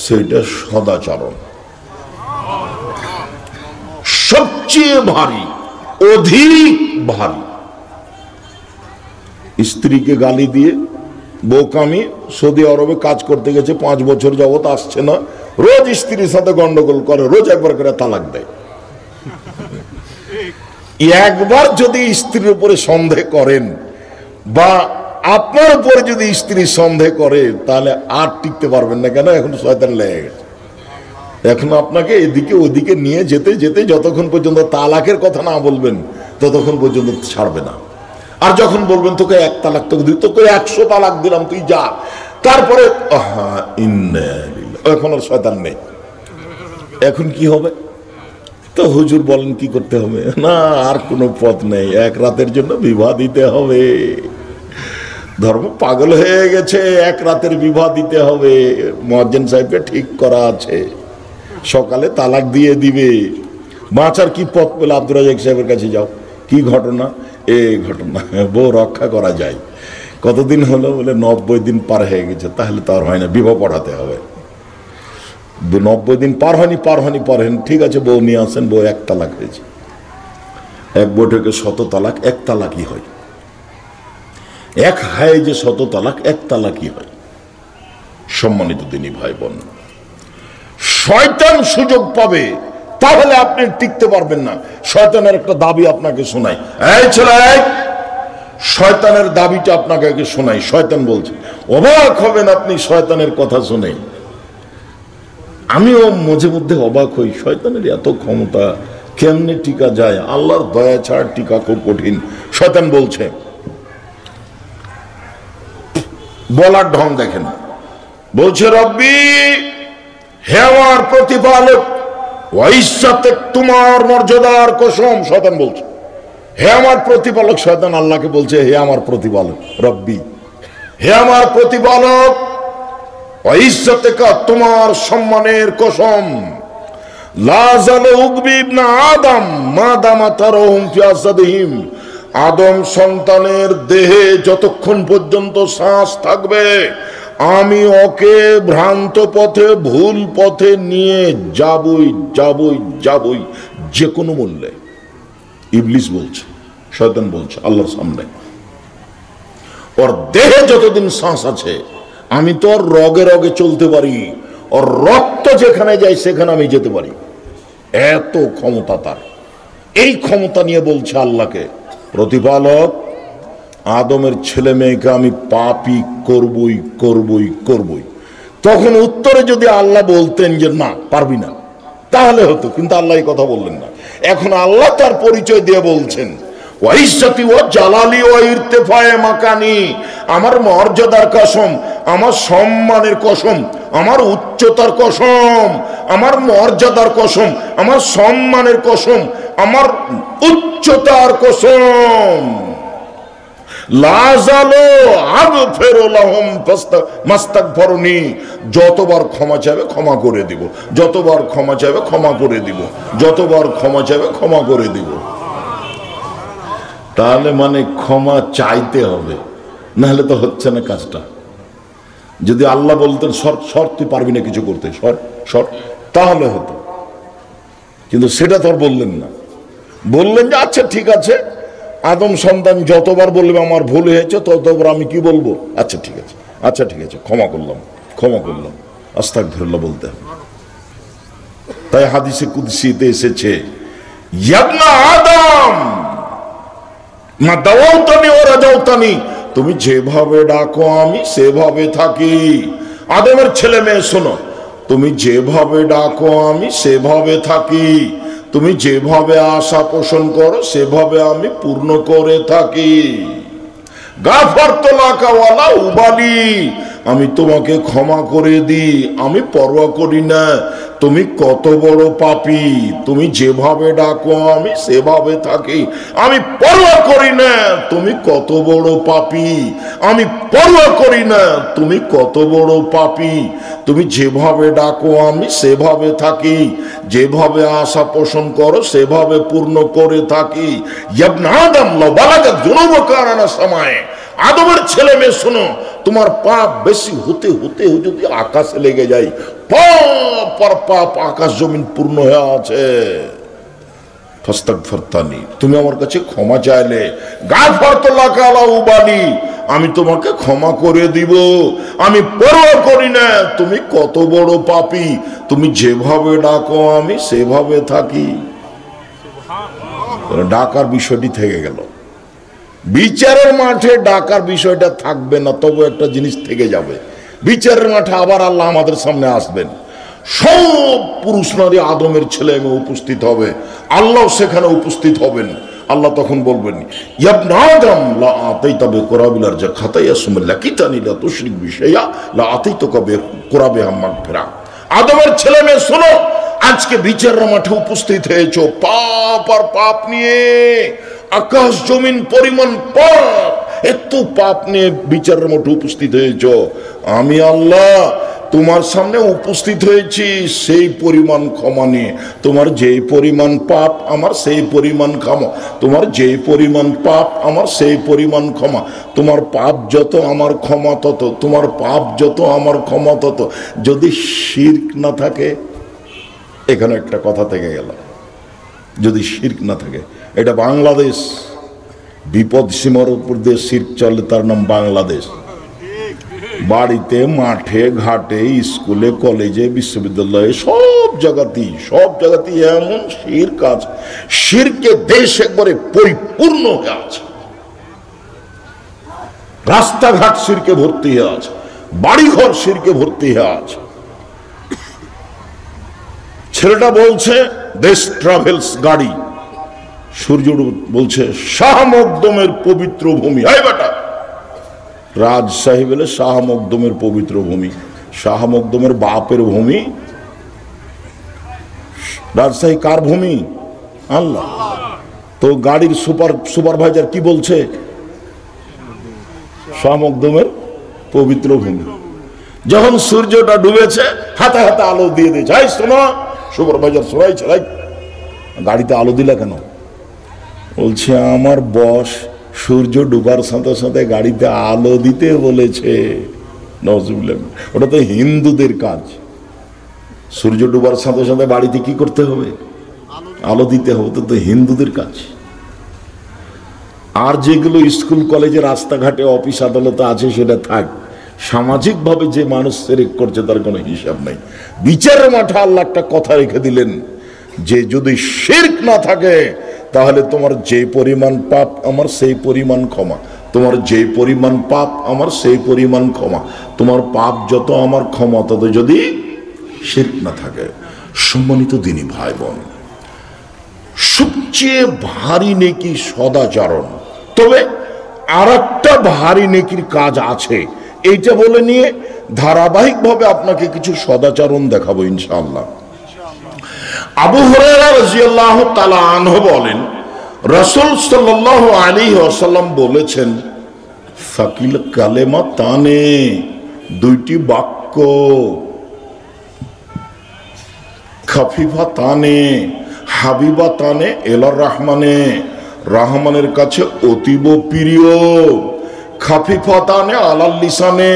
সেটা সদাচরণ। সবচেয়ে ভারী, অধিক ভারী। স্ত্রীকে গালি দিয়ে, বোকামি, সৌদি আরবে কাজ করতে গেছে, 5 বছর যাবত আসছে না, রোজ স্ত্রীর সাথে গন্ডগোল করে, রোজ একবার করে তালাক দেয়। একবার যদি স্ত্রীর উপরে সন্দেহ করেন বা আপনার উপরে যদি স্ত্রী সন্দেহ করে, তাহলে আর টিকতে পারবেন না। কেন? এখন শয়তান লেগে গেছে। এখন আপনাকে এদিকে ওদিকে নিয়ে যেতে যেতে যতক্ষণ পর্যন্ত তালাকের কথা না বলবেন ততক্ষণ পর্যন্ত ছাড়বে না। আর যখন বলবেন তোকে 1 তালাক তোকে দিই, তোকে 100 তালাক দিলাম, তুই যা, তারপরে এখন আর শয়তান নেই। এখন কি হবে? তো হুজুর বলেন কি করতে হবে? না, আর কোনো পথ নেই, 1 রাতের জন্য বিবাহ দিতে হবে। ধর্ম পাগল হয়ে গেছে, 1 রাতের বিবাহ দিতে হবে। মুয়াজ্জিন সাহেবকে ঠিক করা আছে, সকালে তালাক দিয়ে দিবে। বাঁচার কি পথ পেলে আব্দুর রাজ্জাক সাহেবের কাছে যাও। কি ঘটনা? এই ঘটনা, বউ রক্ষা করা যায়। কতদিন হলো? বলে 90 দিন পার হয়ে গেছে। তাহলে তো আর হয় না, বিবাহ পড়াতে হবে। 90 দিন পার হয়নি। ঠিক আছে, বউ নিয়ে আসেন। বউ 1 তালাক হয়েছে। 1 বৈঠকে 100 তালাক, 1 তালাকই হয়। 1 হায় যে 100 তালাক, 1 তালাকই হয়। সম্মানিত দিনী ভাই বোন, শয়তান সুযোগ পাবে, তাহলে আপনি টিকতে পারবেন না। শয়তানের একটা দাবি আপনাকে শোনায়, এই ছেলে, শয়তানের দাবিটা আপনাকে আগে শোনাই। শয়তান বলছে, অবাক হবেন আপনি শয়তানের কথা শুনে। আমিও মাঝে মধ্যে অবাক হই, শয়তানের এত ক্ষমতা, কেমনে টিকা যায়? আল্লাহর দয়া ছাড়া টিকা খুব কঠিন। শয়তান বলছে, বলার ঢং দেখেন, বলছে, রব্বি, হে আমার প্রতিপালক, ওয়াইসাতে তোমার মর্যাদার কসম। শয়তান বলছে, হে আমার প্রতিপালক। শয়তান আল্লাহকে বলছে, হে আমার প্রতিপালক, রব্বি, হে আমার প্রতিপালক, ওয়াইসাতে তোমার সম্মানের কসম, লা যালা উকবি ইবনা আদম মা দামা তারহুম ফি আসাদিহিম। আদম সন্তানের দেহে যতক্ষণ পর্যন্ত শ্বাস থাকবে, আমি ওকে ভ্রান্ত পথে, ভুল পথে নিয়ে যাবই, যে কোনো মূল্যে। ইবলিস বলছে, শয়তান বলছে আল্লাহর সামনে, ওর দেহে যতদিন শ্বাস আছে আমি তো ওর রগে রগে চলতে পারি, ওর রক্ত যেখানে যায় সেখানে আমি যেতে পারি। এত ক্ষমতা তার। এই ক্ষমতা নিয়ে বলছে আল্লাহকে, প্রতিপালক, আদমের ছেলে মেয়েকে আমি পাপী করবই। তখন উত্তরে যদি আল্লাহ বলতেন যে না, পারবি না, তাহলে হতো, কিন্তু আল্লাহ এই কথা বললেন না। এখন আল্লাহ তার পরিচয় দিয়ে বলছেন, ওয়াইসাতি ওয়া জালালি ওয়া ইরতিফায়ে মাকানি, আমার মর্যাদার কসম, আমার সম্মানের কসম, আমার উচ্চতার কসম, আমার মর্যাদার কসম, আমার সম্মানের কসম, আমার উচ্চতার কসম, লাজালো আগফিরু লাহুম মাস্তাগফিরুনি, যতবার ক্ষমা চাইবে ক্ষমা করে দিব, যতবার ক্ষমা চাইবে ক্ষমা করে দিব, যতবার ক্ষমা চাইবে ক্ষমা করে দিব। তাহলে মানে ক্ষমা চাইতে হবে, নাহলে তো হচ্ছে না কাজটা। যদি আল্লাহ বলতেন শর্ট তুই পারবি না কিছু করতে, শর্ট, তাহলে হতো। কিন্তু সেটা তো আর বললেন না। বললেন যে আচ্ছা ঠিক আছে, আদম সন্তান যতবার বলবে আমার ভুল হয়েছে ততবার আমি কি বলবো, আচ্ছা ঠিক আছে, আচ্ছা ঠিক আছে, ক্ষমা করলাম, ক্ষমা করলাম, আস্তাগফিরুল্লাহ বলতে হবে। তাই হাদিসে কুদসিতে এসেছে, ইয়া আদম মা দাওয়াতানি ওয়া রাজাউতানি, তুমি যেভাবে ডাকো আমি সেভাবে থাকি। আদমের ছেলে মেয়ে শোনো, তুমি যেভাবে ডাকো আমি সেভাবে থাকি, তুমি যেভাবে আশা পোষণ করো সেভাবে আমি পূর্ণ করে থাকি। গাফারতু লাকা ওয়ালা উবালি, আমি তোমাকে ক্ষমা করে দিই, আমি পরোয়া করি না তুমি কত বড় পাপী। তুমি যেভাবে ডাকো আমি সেভাবে থাকি, আমি পরোয়া করি না তুমি কত বড় পাপী, আমি পরোয়া করি না তুমি কত বড় পাপী। তুমি যেভাবে ডাকো আমি সেভাবে থাকি, যেভাবে আশা পোষণ করো সেভাবে পূর্ণ করে থাকি। ইবনে আদম লাউ বালাগাত যুনুবুকা আনা সামায়ে, আদমের ছেলে মেয়ে শোনো, তোমার পাপ বেশি হতে হতে যদি আকাশে লেগে যায়, পাপ পর পাপ আকাশ জমিন পূর্ণ হয়ে আছে। ফাস্তাগফিরতানি, তুমি আমার কাছে ক্ষমা চাইলে, গাফারতু লাকা ওয়ালা উবালি, আমি তোমাকে ক্ষমা করে দিব, আমি পরোয়া করি না তুমি কত বড় পাপী। তুমি যেভাবে ডাকো আমি সেভাবে থাকি। ডাকার বিষয়টি থেকে গেল। বিচারের মাঠে ডাকার বিষয়টা থাকবে না, তবু একটা জিনিস থেকে যাবে। বিচারের মাঠে আবার আল্লাহ আমাদের সামনে আসবেন, সব পুরুষ নারী আদমের ছেলে মেয়ে উপস্থিত হবে, আল্লাহ সেখানে উপস্থিত হবেন। আল্লাহ তখন বলবেন, ইবনে আদম লা আতাইতা বিকুরাবিল আরজা খাতায়া সুম্মা লাকিতানি লা তুশরিক বিশাইয়া লা আতাইতুকা বিকুরাবিহা মাগফিরা। আদমের ছেলে মেয়ে শোনো, আজকে বিচারের মাঠে উপস্থিত হয়েছো পাপ আর পাপ নিয়ে, আকাশ জমিন পরিমাণ পাপ, এত পাপ নিয়ে বিচারের মাঠে উপস্থিত হয়েছো। আমি আল্লাহ তোমার সামনে উপস্থিত হয়েছি সেই পরিমাণ ক্ষমা নিয়ে। তোমার যেই পরিমাণ পাপ আমার সেই পরিমাণ ক্ষমা, তোমার যেই পরিমাণ পাপ আমার সেই পরিমাণ ক্ষমা। তোমার পাপ যত আমার ক্ষমা তত, তোমার পাপ যত আমার ক্ষমা তত। যদি শিরক না থাকে, এখানে একটা কথা থেকে গেল, যদি শিরক না থাকে, এটা বাংলাদেশ, বিপদ সীমার উপর দিয়ে শিরক চলে, তার নাম বাংলাদেশ। বাড়িতে, মাঠে ঘাটে, স্কুলে, কলেজে, বিশ্ববিদ্যালয়ে, সব জায়গাতেই এমন শিরক আছে। শিরকে দেশ একবারে পরিপূর্ণ হয়ে আছে। রাস্তাঘাট শিরকে ভর্তি হয়ে আছে, বাড়িঘর শিরকে ভর্তি হয়ে আছে। ছেলেটা বলছে দেশ ট্রাভেলস গাড়ি, সূর্য বলছে শাহ মকদুমের পবিত্র ভূমি। এই বেটা, রাজশাহী বলে শাহ মকদুমের পবিত্র ভূমি, শাহ মকদুমের বাপের ভূমি। রাজশাহী কার ভূমি? আল্লাহ। তো গাড়ির সুপারভাইজার কি বলছে? শাহ মকদুমের পবিত্র ভূমি। যখন সূর্যটা ডুবেছে, হাতে হাতে আলো দিয়ে দিয়েছে। এই শোনো সুপারভাইজার, সবাই চালাই, গাড়িতে আলো দিলা কেন? বলছে আমার বস সূর্য ডুবার সাথে সাথে গাড়িতে আলো দিতে বলেছে। নজরুল্লাহ, ওটা তো হিন্দুদের কাজ। সূর্য ডুবার সাথে সাথে বাড়িতে কি করতে হবে? আলো দিতে হবে, তো হিন্দুদের কাজ। আর যেগুলো স্কুল কলেজে রাস্তাঘাটে অফিস আদালতে আছে সেটা থাক, সামাজিকভাবে যে মানুষ শিরক করছে তার কোনো হিসাব নাই। বিচারের মাঠে আল্লাহ একটা কথা রেখে দিলেন যে যদি শিরক না থাকে তাহলে তোমার যে পরিমাণ পাপ আমার সেই পরিমাণ ক্ষমা, তোমার যে পরিমাণ পাপ আমার সেই পরিমাণ ক্ষমা, তোমার পাপ যত আমার ক্ষমা তত, যদি শিরক না থাকে। সম্মানিত দিনী ভাই বোন, সবচেয়ে ভারী নেকি সদাচরণ। তবে আর একটা ভারী নেকির কাজ আছে, এইটা বলে নিয়ে ধারাবাহিকভাবে আপনাকে কিছু সদাচরণ দেখাবো ইনশাআল্লাহ। আবু হুরায়রা রাদিয়াল্লাহু তাআলা আনহু বলেন, রাসূল সাল্লাল্লাহু আলাইহি ওয়াসাল্লাম বলেছেন, সাকিল কালেমা তানে, দুইটি বাক্য, খাফিফা তানে হাবিবা তানে এলার রহমানে, রহমানের কাছে অতীব প্রিয়। খাফিফা তানে আলাল লিসানে,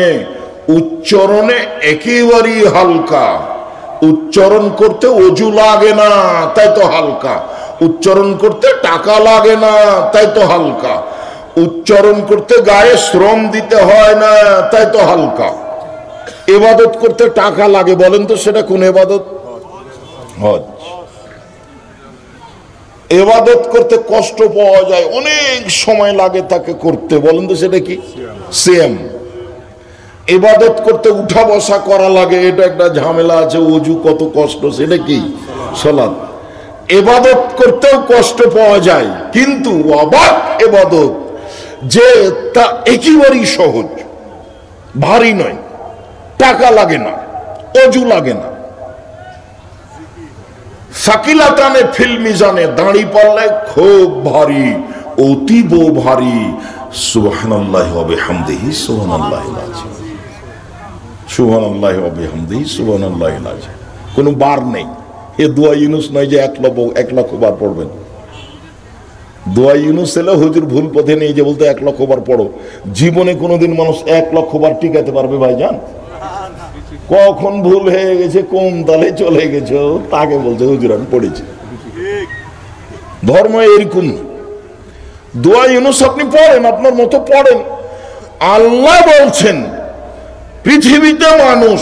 উচ্চারণে একেবারেই হালকা। উচ্চারণ করতে অজু লাগে না, তাই তো হালকা। উচ্চারণ করতে টাকা লাগে না, তাই তো হালকা। উচ্চারণ করতে গায়ে শ্রম দিতে হয় না, তাই তো হালকা। ইবাদত করতে টাকা লাগে, বলেন তো সেটা কোন ইবাদত? হজ। ইবাদত করতে কষ্ট পাওয়া যায়, অনেক সময় লাগে তাকে করতে, বলেন তো সেটা কি? সিয়াম। ইবাদত করতে উঠা বসা করা লাগে, এটা একটা ঝামেলা আছে। ওযু কত কষ্ট, সেটা কি? সালাত। ইবাদত করতেও কষ্ট পাওয়া যায়, কিন্তু অবাক ইবাদত যে তা একেবারেই সহজ, ভারী নয়, টাকা লাগে না, অজু লাগে না। সাকিলাতানে ফিল মিজানে, দাঁড়ি পাল্লায় খুব ভারী, অতীব ভারী। সুবহানাল্লাহি ওয়া বিহামদিহি সুবহানাল্লাহিল আযীম, সুবহানাল্লাহি ওয়া বিহামদিহি সুবহানাল্লাহিল আযীম। কোনো বার নেই। এ দোয়া ইউনুস নয় যে 1,00,000 বার পড়বেন। দোয়া ইউনুস এলে হুজুর ভুল পথে নেই যে বলতে 1,00,000 বার পড়ো। জীবনে কোনোদিন মানুষ 1,00,000 বার টিকাতে পারবে ভাইজান? কখন ভুল হয়ে গেছে, কোন তালে চলে গেছে, তাকে বলছে হুজুর আমি পড়েছি। ধর্ম এরকম। দোয়া ইউনুস আপনি পড়েন, আপনার মতো পড়েন। আল্লাহ বলছেন পৃথিবীতে মানুষ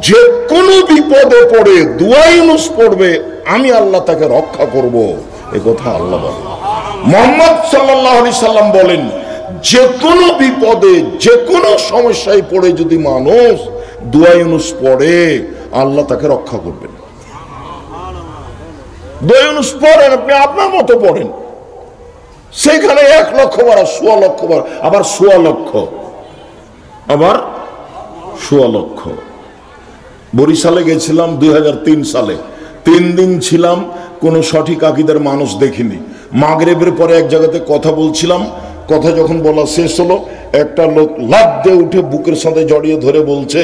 যে কোনো বিপদে পড়ে দোয়া ইউনুস পড়বে, আমি আল্লাহ তাকে রক্ষা করব। এ কথা আল্লাহ বলেন। মুহাম্মদ সাল্লাল্লাহু আলাইহি সাল্লাম বলেন যে কোনো বিপদে যে কোনো সমস্যায় পড়ে যদি মানুষ দোয়া ইউনুস পড়ে, আল্লাহ তাকে রক্ষা করবেন। দোয়া ইউনুস পড়েন, আপনি আপনার মতো পড়েন। সেখানে 1,00,000 বার, 1,00,000 বার, আবার 1,00,000, আবার 1,00,000। বরিশালে গেছিলাম 2003 সালে, 3 দিন ছিলাম। কোনো সঠিক আকীদার মানুষ দেখিনি। মাগরিবের পরে এক জায়গাতে কথা বলছিলাম, কথা যখন বলা শেষ হলো, একটা লোক লাফ দিয়ে উঠে বুকের সাথে জড়িয়ে ধরে বলছে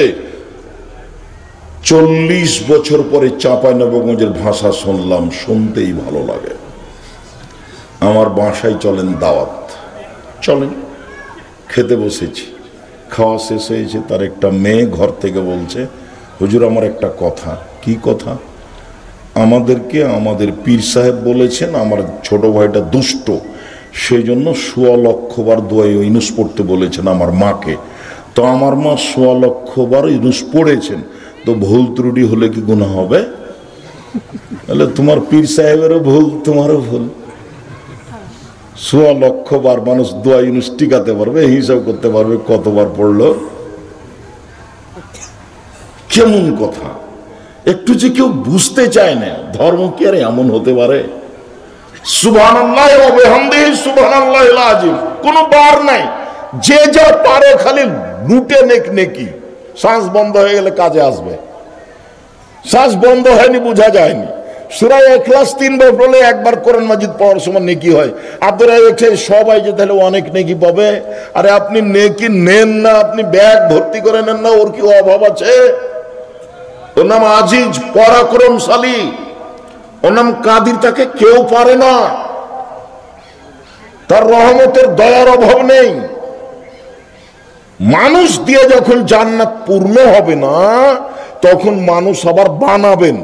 40 বছর পরে চাঁপাইনবাবগঞ্জের ভাষা শুনলাম, শুনতেই ভালো লাগে। আমার বাসায় চলেন দাওয়াত, চলেন। খেতে বসেছি, খাওয়া শেষ হয়েছে। তার একটা মেয়ে ঘর থেকে বলছে হুজুর আমার একটা কথা। কি কথা? আমাদেরকে আমাদের পীর সাহেব বলেছেন আমার ছোট ভাইটা দুষ্ট, সেই জন্য 1,00,000 বার দোয়া ইউনুস পড়তে বলেছেন আমার মাকে। তো আমার মা 1,00,000 বার ইউনুস পড়েছেন, তো ভুল ত্রুটি হলে কি গুনাহ হবে? তাহলে তোমার পীর সাহেবেরও ভুল, তোমারও ভুল। 1,00,000 বার মানুষ দোয়া ইউনুস টিকাতে পারবে, হিসাব করতে পারবে কতবার পড়লো। কেমন কথা! একটু যে কেউ বুঝতে চায় না, ধর্ম কি আর এমন হতে পারে? সুবহানাল্লাহি ওয়া বিহামদিহি সুবহানাল্লাহিল আযীম। কোনো বার নাই, যে যা পারে খালি লুটে নেকি। শ্বাস বন্ধ হয়ে গেলে কাজে আসবে। শ্বাস বন্ধ হয়নি, বোঝা যায়নি। সূরা ইখলাস 3 বার পড়লে একবার কোরআন মাজিদ পড়ার সময় নেকি হয়। আপনারা দেখছেন সবাই যে তাহলে অনেক নেকি পাবে। আরে আপনি নেকি নেন না, আপনি ব্যাগ ভর্তি করে নেন না, ওর কি অভাব আছে? ওর নাম আজিজ, পরাক্রমশালী। ওর নাম কাদির, তাকে কেউ পারে না। তার রহমতের দয়ার অভাব নেই। মানুষ দিয়ে যখন জান্নাত পূর্ণ হবে না, তখন মানুষ আবার বানাবেন।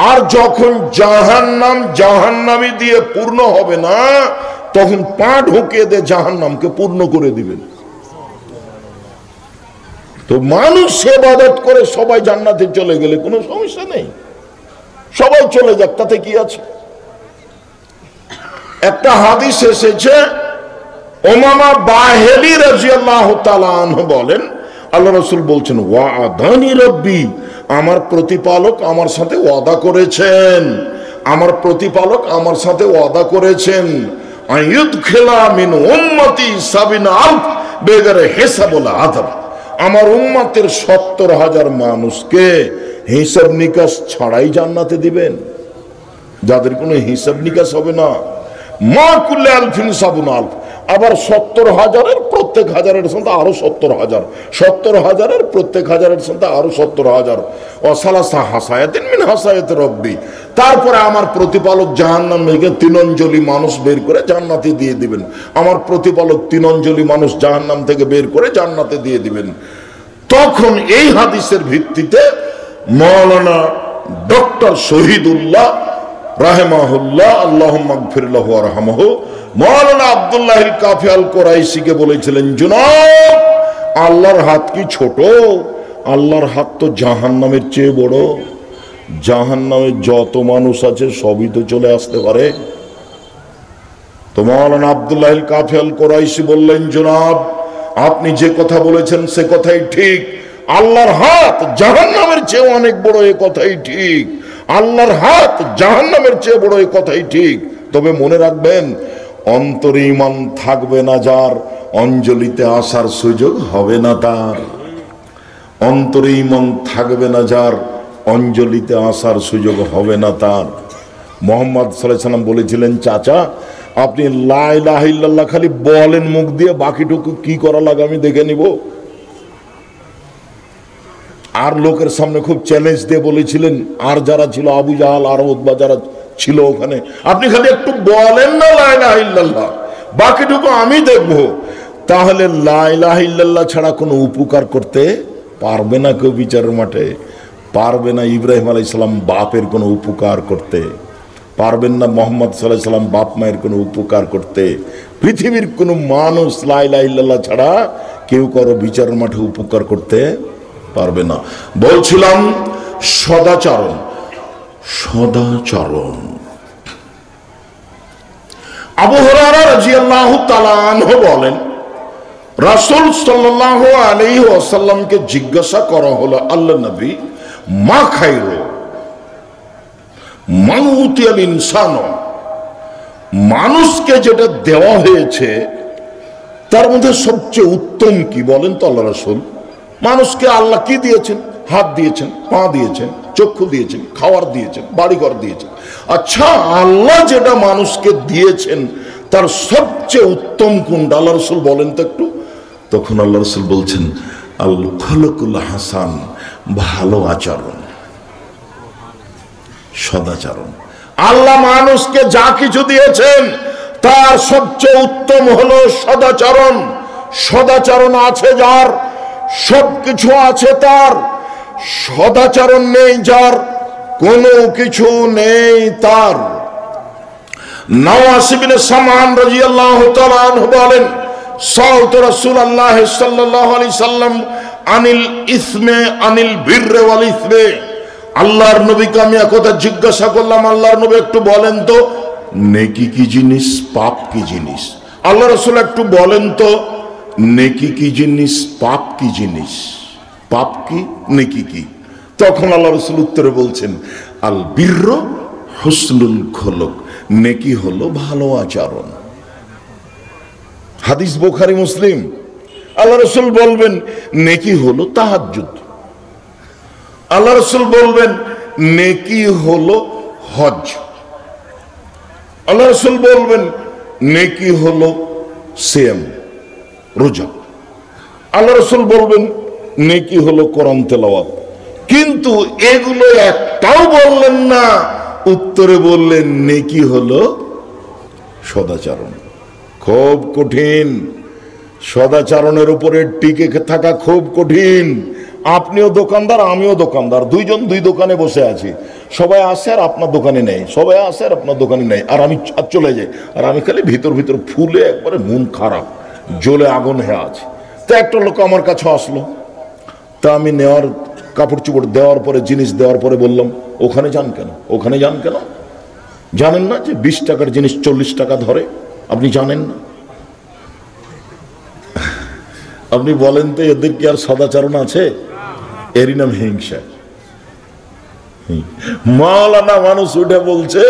আর যখন জাহান্নামী দিয়ে পূর্ণ হবে না, তখন পা ঢুকিয়ে দিয়ে জাহান্নামকে পূর্ণ করে দিবেন। তো মানুষ ইবাদত করে সবাই জান্নাতে চলে গেলে কোনো সমস্যা নেই, সবাই চলে যাক, তাতে কি আছে? একটা হাদিস এসেছে, উমামা বাহিলি রাদিয়াল্লাহু তাআলা আনহু বলেন আল্লাহ রাসূল বলছেন ওয়াদানি রাব্বি, আমার প্রতিপালক আমার সাথে ওয়াদা করেছেন, আমার প্রতিপালক আমার সাথে ওয়াদা করেছেন আইয়ুদখিলা মিন উম্মতি ৭০,০০০ বেগরে হিসাব ওয়ালা আযাব, আমার উম্মতের ৭০,০০০ মানুষকে হিসাব নিকাশ ছাড়াই জান্নাতে দিবেন, যাদের কোনো হিসাব নিকাশ হবে না। মা কুল্লি আলফিন ৭০,০০০, আবার 70,000-এর প্রত্যেক হাজারের সঙ্গে আরো 70,000, 70,000-এর প্রত্যেক হাজারের সঙ্গে আরো 70,000। ওয়াসালাসা হাসায়াতিন মিন হাসায়াতি রব্বি, তারপরে আমার প্রতিপালক জাহান্নাম থেকে 3 অঞ্জলি মানুষ বের করে জান্নাতে দিয়ে দিবেন। আমার প্রতিপালক 3 অঞ্জলি মানুষ জাহান্নাম থেকে বের করে জান্নাতে দিয়ে দিবেন। তখন এই হাদিসের ভিত্তিতে মাওলানা ডক্টর শহীদুল্লাহ রাহিমাহুল্লাহ, আল্লাহুম্মা গফির লাহু ওয়ারহামহু, মাওলানা আব্দুল্লাহিল কাফি আল কুরাইশিকে বলেছিলেন, জনাব আল্লাহর হাত কি ছোট? আল্লাহর হাত তো জাহান্নামের চেয়ে বড়। জাহান্নামে যত মানুষ আছে সবই তো চলে আসতে পারে। তো মাওলানা আব্দুল্লাহিল কাফি আল কুরাইশি বললেন, জনাব আপনি যে কথা বলেছেন সে কথাই ঠিক। আল্লাহর হাত জাহান্নামের চেয়ে অনেক বড়, এ কথাই ঠিক। আল্লাহর হাত জাহান্নামের চেয়ে বড়, এ কথাই ঠিক। তবে মনে রাখবেন, অন্তরে ঈমান থাকবে না যার, অঞ্জলিতে আসার সুযোগ হবে না তার। অন্তরে ঈমান থাকবে না যার, অঞ্জলিতে আসার সুযোগ হবে না তার। মুহাম্মদ সাল্লাল্লাহু আলাইহি ওয়াসাল্লাম বলেছিলেন, চাচা আপনি লা ইলাহা ইল্লাল্লাহ খালি বলেন মুখ দিয়ে, বাকিটুকু কি করা লাগে আমি দেখে নিব। আর লোকের সামনে খুব চ্যালেঞ্জ দিয়ে বলেছিলেন, আর যারা ছিল আবু জাহাল আর উতবা যারা ছিল ওখানে, আপনি খালি একটু বলেন না লা ইলাহা ইল্লাল্লাহ, বাকিটুকু আমি দেখব। তাহলে লা ইলাহা ইল্লাল্লাহ ছাড়া কোনো উপকার করতে পারবে না কেউ বিচারের মাঠে। পারবে না ইব্রাহিম আলাইহিস সালাম বাপের কোনো উপকার করতে, পারবেন না মুহাম্মদ সাল্লাল্লাহু আলাইহি ওয়াসাল্লাম বাপ মায়ের কোনো উপকার করতে। পৃথিবীর কোনো মানুষ লা ইলাহা ইল্লাল্লাহ ছাড়া কেউ কারো বিচারের মাঠে উপকার করতে পারবে না। বলছিলাম সদাচরণ, সদাচরণ। আবু হুরায়রা রাদিয়াল্লাহু তাআলা আনহু বলেন, রাসূল সাল্লাল্লাহু আলাইহি ওয়াসাল্লামকে জিজ্ঞাসা করা হলো, আল্লাহ নবী মা খায়রু মান উতিয়াল ইনসান, মানুষকে যেটা দেওয়া হয়েছে তার মধ্যে সবচেয়ে উত্তম কি বলেন তো আল্লাহ রাসূল? মানুষকে আল্লাহ কি দিয়েছেন? হাত দিয়েছেন, পা দিয়েছেন, চক্ষু দিয়েছেন, খাওয়ার দিয়েছেন, বাড়িঘর দিয়েছেন। আচ্ছা, আল্লাহ যেটা মানুষকে দিয়েছেন তার সবচেয়ে উত্তম কোনটা আল্লাহ রাসূল বলেন তো একটু? তখন আল্লাহ রাসূল বলছেন, আল খুলুকুল হাসান, ভালো আচরণ, সদাচরণ। আল্লাহ মানুষকে যা কিছু দিয়েছেন তার সবচেয়ে উত্তম হলো সদাচরণ। সদাচরণ আছে যার, সবকিছু আছে তার। সদাচরণ নেই যার, কোনো কিছু নেই তার। নওয়াস ইবনে সামআন রাদিয়াল্লাহু তাআলা আনহু বলেন, সাউতু রাসূলুল্লাহ সাল্লাল্লাহু আলাইহি সাল্লাম আনিল ইসমে আনিল বিররে ওয়াল ইসমে। আল্লাহর নবীকে আমি একথা জিজ্ঞাসা করলাম, আল্লাহর নবী একটু বলেন তো নেকি কি জিনিস, পাপ কি জিনিস? আল্লাহ রাসূল একটু বলেন তো নেকি কি জিনিস, পাপ কি জিনিস? পাপ কি, নেকি কি? তখন আল্লাহ রাসূল উত্তরে বলছেন, আল বিরর হুসনুল খুলুক, নেকি হলো ভালো আচরণ। হাদিস বুখারী মুসলিম। আল্লাহ রাসূল বলবেন নেকি হলো তাহাজ্জুদ। আল্লাহ রাসূল বলবেন নেকি হলো হজ। আল্লাহ রাসূল বলবেন নেকি হলো সিয়াম, রোজা। আল্লাহ রাসূল বলবেন নেকি হলো কোরআন তেলাওয়াত। কিন্তু এগুলো একটাও বললেন না, উত্তরে বললেন নেকি হলো সদাচরণ। খুব কঠিন, সদাচরণের উপরে টিকে থাকা খুব কঠিন। আপনিও দোকানদার, আমিও দোকানদার, দুইজন দুই দোকানে বসে আছি। সবাই আসে আর আপনার দোকানে নেই, সবাই আসে আর আপনার দোকানে নেই, আর আমি চলে যাই। আর আমি খালি ভিতর ভিতর ফুলে একবারে মন খারাপ, জ্বলে আগুন হয়ে আছে। তা একটা লোক আমার কাছে আসলো, তা আমি নেওয়ার কাপড় চোপড় দেওয়ার পরে, জিনিস দেওয়ার পরে বললাম, ওখানে যান কেন? ওখানে যান কেন? জানেন না যে 20 টাকার জিনিস 40 টাকা ধরে? আপনি জানেন না? আপনি বলেন তো এদের কি আর সদাচরণ আছে? এরই নাম হিংসা। মাওলানা মানুষ উঠে বলছে,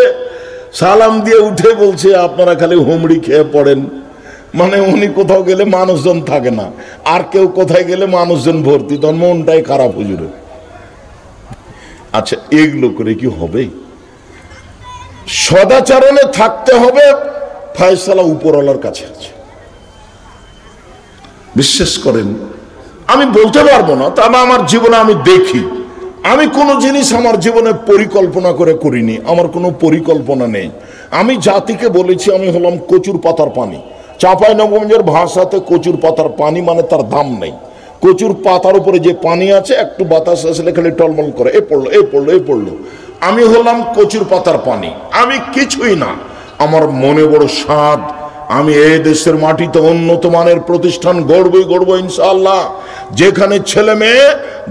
সালাম দিয়ে উঠে বলছে, আপনারা খালি হুমড়ি খেয়ে পড়েন। মানে উনি কোথাও গেলে মানুষজন থাকে না, আর কেউ কোথায় গেলে মানুষজন ভর্তি, তখন মনটাই খারাপ হুজুরে। আচ্ছা, এগুলো করে কি হবে? সদাচরণে থাকতে হবে, ফয়সালা উপরওয়ালার কাছে আছে। বিশ্বাস করেন আমি বলতে পারবো না, তবে আমার জীবনে আমি দেখি, আমি কোনো জিনিস আমার জীবনে পরিকল্পনা করে করিনি, আমার কোনো পরিকল্পনা নেই। আমি জাতিকে বলেছি আমি হলাম কচুর পাতার পানি। চাঁপাইনবাবগঞ্জের ভাষাতে কচুর পাতার পানি মানে তার দাম নেই। কচুর পাতার উপরে যে পানি আছে, একটু বাতাস আসলে খালি টলমল করে, এ পড়লো এ পড়লো এ পড়লো। আমি হলাম কচুর পাতার পানি, আমি কিছুই না। আমার মনে বড় স্বাদ, আমি এই দেশের মাটিতে উন্নত মানের প্রতিষ্ঠান গড়বই ইনশাআল্লাহ, যেখানে ছেলে মেয়ে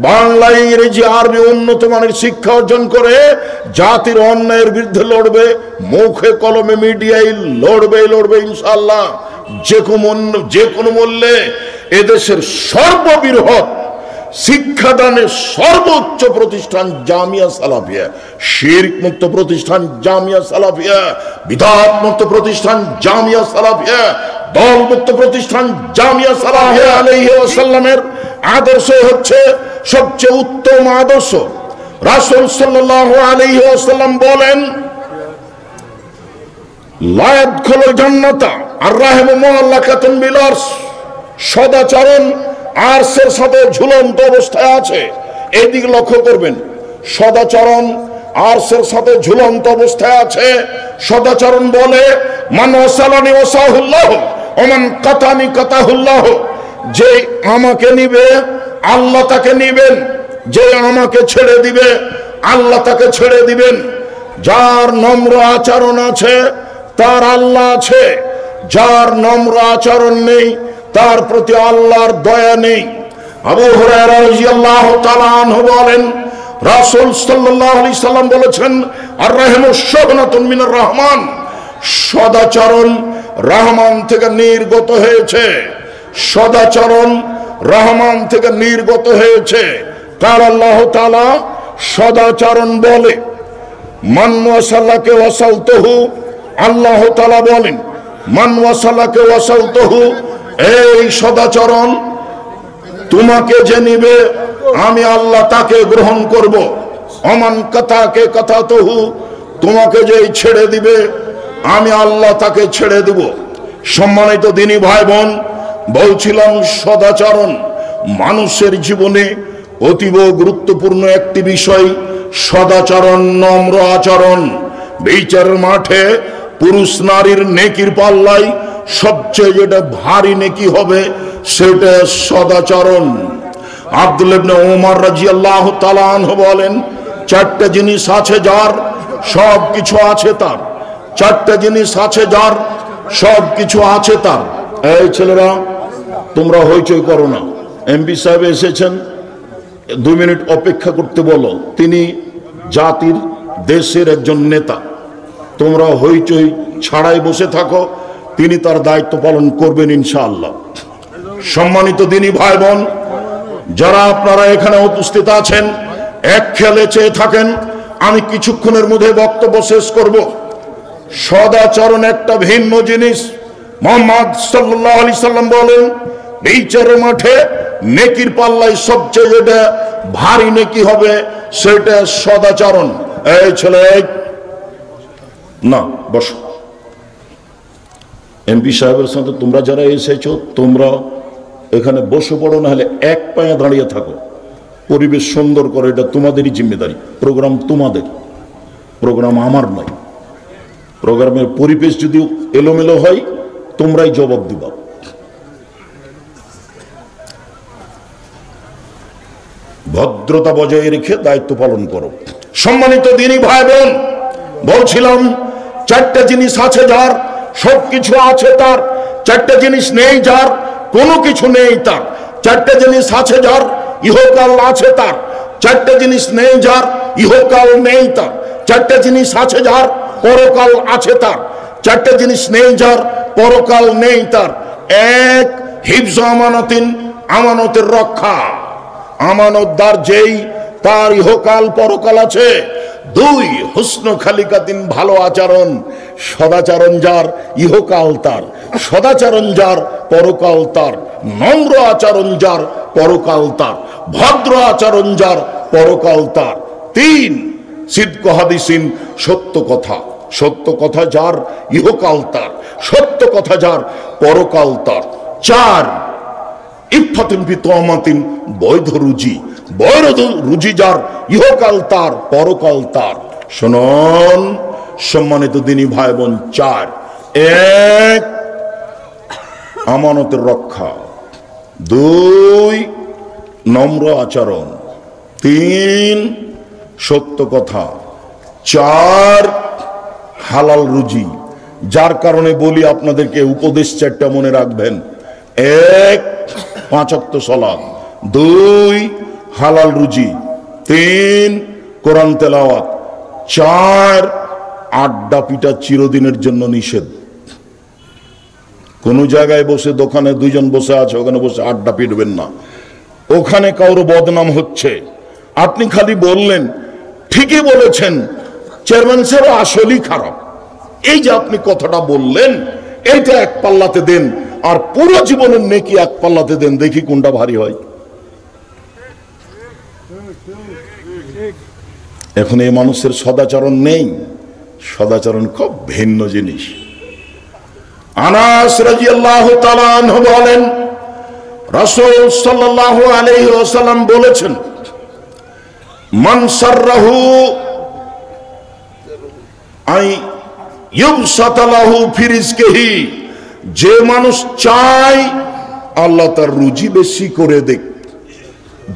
বাংলা ইংরেজি আরবি উন্নত মানের শিক্ষা অর্জন করে জাতির অন্যায়ের বিরুদ্ধে লড়বে, মুখে কলমে মিডিয়ায় লড়বে ইনশাআল্লাহ। যে কোনো মূল্যে এদেশের সর্ববৃহৎ শিক্ষাদানের সর্বোচ্চ প্রতিষ্ঠান জামিয়া সালাফিয়া, শিরক মুক্ত প্রতিষ্ঠান জামিয়া সালাফিয়া, বিদআত মুক্ত প্রতিষ্ঠান জামিয়া সালাফিয়া, দল মুক্ত প্রতিষ্ঠান জামিয়া সালাফিয়া। আলাইহি ওয়াসাল্লামের আদর্শ হচ্ছে সবচেয়ে উত্তম আদর্শ। রাসূল সাল্লাল্লাহু আলাইহি ওয়াসাল্লাম বলেন, লা ইয়াদখুলুল জান্নাতা আর-রাহিমু মুআল্লাকাতুন বিল আরশ, সদাচরণ আরশের সাথে ঝুলন্ত অবস্থায় আছে। এইদিকে লক্ষ্য করবেন, সদাচরণ আরশের সাথে ঝুলন্ত অবস্থায় আছে। সদাচরণ বলে, মান ওয়াসালানি ওয়াসাহুল্লাহ ওয়া মান কাতানি কাতাহুল্লাহ, যে আমাকে নিবে আল্লাহ তাকে নিবেন, যে আমাকে ছেড়ে দিবে আল্লাহ তাকে ছেড়ে দিবেন। যার নম্র আচরণ আছে তার আল্লাহ আছে, যার নম্র আচরণ নেই তার প্রতি আল্লাহর দয়া নেই। আবু হুরায়রা রাদিয়াল্লাহু তাআলা আনহু বলেন, রাসূল সাল্লাল্লাহু আলাইহি সাল্লাম বলেছেন, আর-রাহমু শুবনাতুন মিনার রহমান, সদাচরণ রহমান থেকে নির্গত হয়েছে, সদাচরণ রহমান থেকে নির্গত হয়েছে। কার আল্লাহ তাআলা সদাচরণ বলে, মান ওয়াসালাকে ওয়াসালতুহু, আল্লাহ তাআলা বলেন মান ওয়াসালাকে ওয়াসালতুহু, এই সদাচরণ তোমাকে যে নিবে আমি আল্লাহ তাকে গ্রহণ করব। অমান কাতাকে কাতাতুহু, তোমাকে যে ছেড়ে দিবে আমি আল্লাহ তাকে ছেড়ে দিব। সম্মানিত দিনী ভাই বোন, বলছিলাম সদাচরণ মানুষের জীবনে অতীব গুরুত্বপূর্ণ একটি বিষয়। সদাচরণ, নম্র আচরণ। বিচারের মাঠে পুরুষ নারীর নেকির পাল্লায় সবচেয়ে যেটা ভারী নেকি হবে সেটা সদাচরণ। আব্দুল্লাহ ইবনে ওমর রাদিয়াল্লাহু তাআলা আনহু বলেন, চারটা জিনিস আছে যার সব কিছু আছে তার, চারটা জিনিস আছে যার সব কিছু আছে তার। এই ছেলেরা তোমরা হইচই করো না, এমপি সাহেব এসেছেন, 2 মিনিট অপেক্ষা করতে বলো, তিনি জাতির দেশের একজন নেতা। তোমরা হইচই ছাড়াই বসে থাকো, তিনি তার দায়িত্ব পালন করবেন ইনশাআল্লাহ। সম্মানিত দিনী ভাই বোন, যারা আপনারা এখানে উপস্থিত আছেন, এক খেয়ালে চেয়ে থাকেন, আমি কিছুক্ষণের মধ্যে বক্তব্য শেষ করব। সদাচরণ একটা ভিন্ন জিনিস। মুহাম্মদ সাল্লাল্লাহু আলাইহি সাল্লাম বলেন, বিচারের মাঠে নেকির পাল্লায় সবচেয়ে যেটা ভারী নেকি হবে সেটা সদাচরণ। এই ছেলে না বসো, এমপি সাহেবের সাথে তোমরা যারা এসেছো তোমরা এখানে বসে পড়ো, না হলে এক পায়ে দাঁড়িয়ে থাকো। পরিবেশ সুন্দর করে, এটা তোমাদেরই জিম্মেদারি। প্রোগ্রাম তোমাদের, প্রোগ্রাম আমার নয়। প্রোগ্রামের পরিবেশ যদি এলোমেলো হয় তোমরাই জবাব দিবা। ভদ্রতা বজায় রেখে দায়িত্ব পালন করো। সম্মানিত দিনী ভাই বোন, বলছিলাম চারটা জিনিস আছে যার সবকিছু আছে তার, চারটা জিনিস নেই যার কোনো কিছু নেই তার, চারটা জিনিস আছে যার ইহকাল আছে তার, চারটা জিনিস নেই যার ইহকাল নেই তার, চারটা জিনিস আছে যার পরকাল আছে তার, চারটা জিনিস নেই যার পরকাল নেই তার। এক, হিফজ আমানাতিন, আমানতের রক্ষা, আমানতদার যেই তার ইহকাল পরকাল আছে। 2, হুসন খালিকাতিন, ভালো আচরণ, সদাচরণ যার ইহকাল তার, সদাচরণ যার পরকাল তার, নম্র আচরণ যার পরকাল তার, ভদ্র আচরণ যার পরকাল তার। 3, সিদক হাদিসিন, সত্য কথা, সত্য কথা যার ইহকাল তার, সত্য কথা যার পরকাল তার। 4, ইফাতিন ফি তওমাতিন, বৈধ রুজি, বৈধ রুজি যার, ইহকাল তার, পরকাল তার। শুনুন সম্মানিত দিনী ভাই বোন, 4, 1 আমানতের রক্ষা, 2 নম্র আচরণ, 3 সত্য কথা, 4 হালাল রুজি। যার কারণে বলি আপনাদেরকে উপদেশ 4টা মনে রাখবেন। 1 5 ওয়াক্ত সালাত, 2 হালাল রুজি, 3 কোরআন তেলাওয়াত, 4 আড্ডা পিটা চিরদিনের জন্য নিষেধ। কোন জায়গায় বসে, দোকানে 2 জন বসে আছে, ওখানে বসে আড্ডা পিটবেন না। ওখানে কারো বদনাম হচ্ছে, আপনি খালি বললেন ঠিকই বলেছেন, চেয়ারম্যান সাহেব আসলেই খারাপ, এই যে আপনি কথাটা বললেন, এইটা এক পাল্লাতে দেন, আর পুরো জীবনের নেকি এক পাল্লাতে দেন, দেখি কোনটা ভারী হয়। এখন এই মানুষের সদাচরণ নেই। সদাচরণ খুব ভিন্ন জিনিস। আনাস রাদিয়াল্লাহু তাআলা আনহু বলেন, রাসূল সাল্লাল্লাহু আলাইহি ওয়াসাল্লাম বলেছেন, মান সাররাহু আই ইউবসাতা লাহু ফি রিজকিহি, যে মানুষ চায় আল্লাহ তার রুজি বেশি করে দেখ,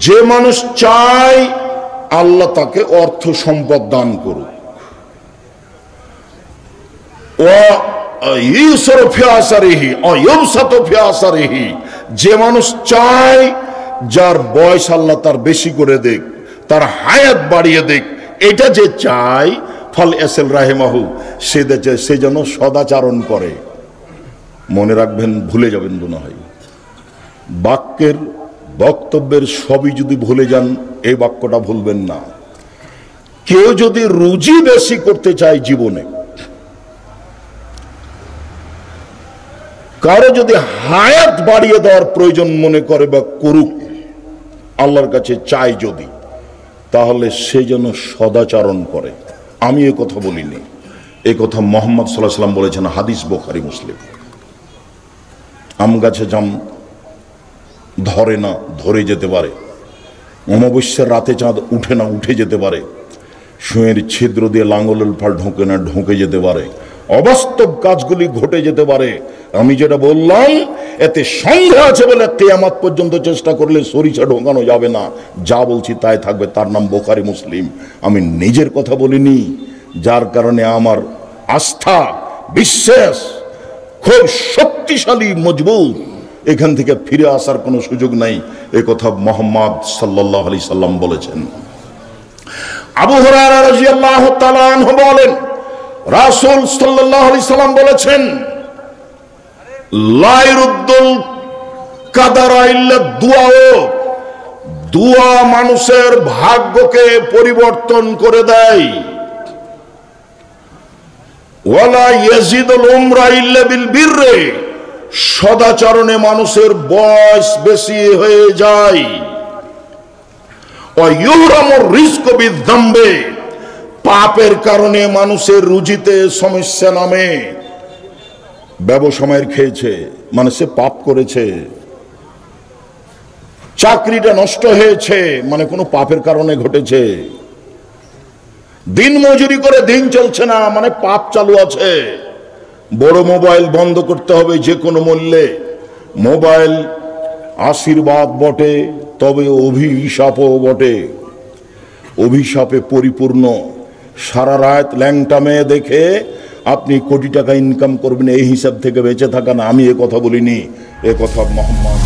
যে মানুষ চায় আল্লাহ তাকে অর্থ সম্পদ দান করুক, যে মানুষ চায় যার বয়স আল্লাহ তার বেশি করে দেখ, তার হায়াত বাড়িয়ে দেখ, এটা যে চায়, ফল এসেল রাহেমাহু, সে যেন সদাচরণ করে। মনে রাখবেন, ভুলে যাবেন না হয়। বাক্যের বক্তব্যের সবই যদি ভুলে যান, এই বাক্যটা ভুলবেন না। কেউ যদি রুজি বেশি করতে চায় জীবনে, কারো যদি হায়াত বাড়িয়ে দেওয়ার প্রয়োজন মনে করে বা করুক, আল্লাহর কাছে চায় যদি, তাহলে সে যেন সদাচরণ করে। আমি এ কথা বলিনি, এ কথা মুহাম্মদ সাল্লাল্লাহু আলাইহি ওয়াসাল্লাম বলেছেন, হাদিস বুখারী মুসলিম। আম গাছে জাম ধরে না, ধরে যেতে পারে। অমাবস্যার রাতে চাঁদ উঠে না, উঠে যেতে পারে। সুঁয়ের ছিদ্র দিয়ে লাঙ্গলের ফাল ঢোকে না, ঢোকে যেতে পারে। অবাস্তব কাজগুলি ঘটে যেতে পারে। আমি যেটা বললাম, এতে সন্দেহ আছে বলে কিয়ামত পর্যন্ত চেষ্টা করলে সরিষা ঢোকানো যাবে না। যা বলছি তাই থাকবে, তার নাম বুখারী মুসলিম। আমি নিজের কথা বলিনি, যার কারণে আমার আস্থা বিশ্বাস খুব শক্তিশালী, মজবুত। এখান থেকে ফিরে আসার কোনো সুযোগ নাই, এ কথা মুহাম্মদ সাল্লাল্লাহু আলাইহি সাল্লাম বলেছেন। আবু হুরায়রা রাদিয়াল্লাহু তাআলা আনহু বলেন, রাসূল সাল্লাল্লাহু আলাইহি সাল্লাম বলেছেন, লা ইরুদ্দুল কাদারা ইল্লা দুআ, দুআ মানুষের ভাগ্যকে পরিবর্তন করে দেয়। ওয়ালা ইয়াজিদুল উমরা ইল্লা বিল বিররি, সদাচরণে মানুষের বয়স বেশি হয়ে যায়। ওয়া ইউরামুর রিজকু বিযামবি, পাপের কারণে মানুষের রুজিতে সমস্যা নামে। ব্যবসায়ের খেয়েছে মানে সে পাপ করেছে, চাকরিটা নষ্ট হয়েছে মানে কোনো পাপের কারণে ঘটেছে, দিন মজুরি করে দিন চলছে না মানে পাপ চালু আছে। বড় মোবাইল বন্ধ করতে হবে যে কোনো মূল্যে। মোবাইল আশীর্বাদ বটে, তবে অভিশাপও বটে। অভিশাপে পরিপূর্ণ। সারা রাত ল্যাংটা মেয়ে দেখে আপনি কোটি টাকা ইনকাম করবেন, এই হিসাব থেকে বেঁচে থাকা না। আমি এ কথা বলিনি, এ কথা মুহাম্মদ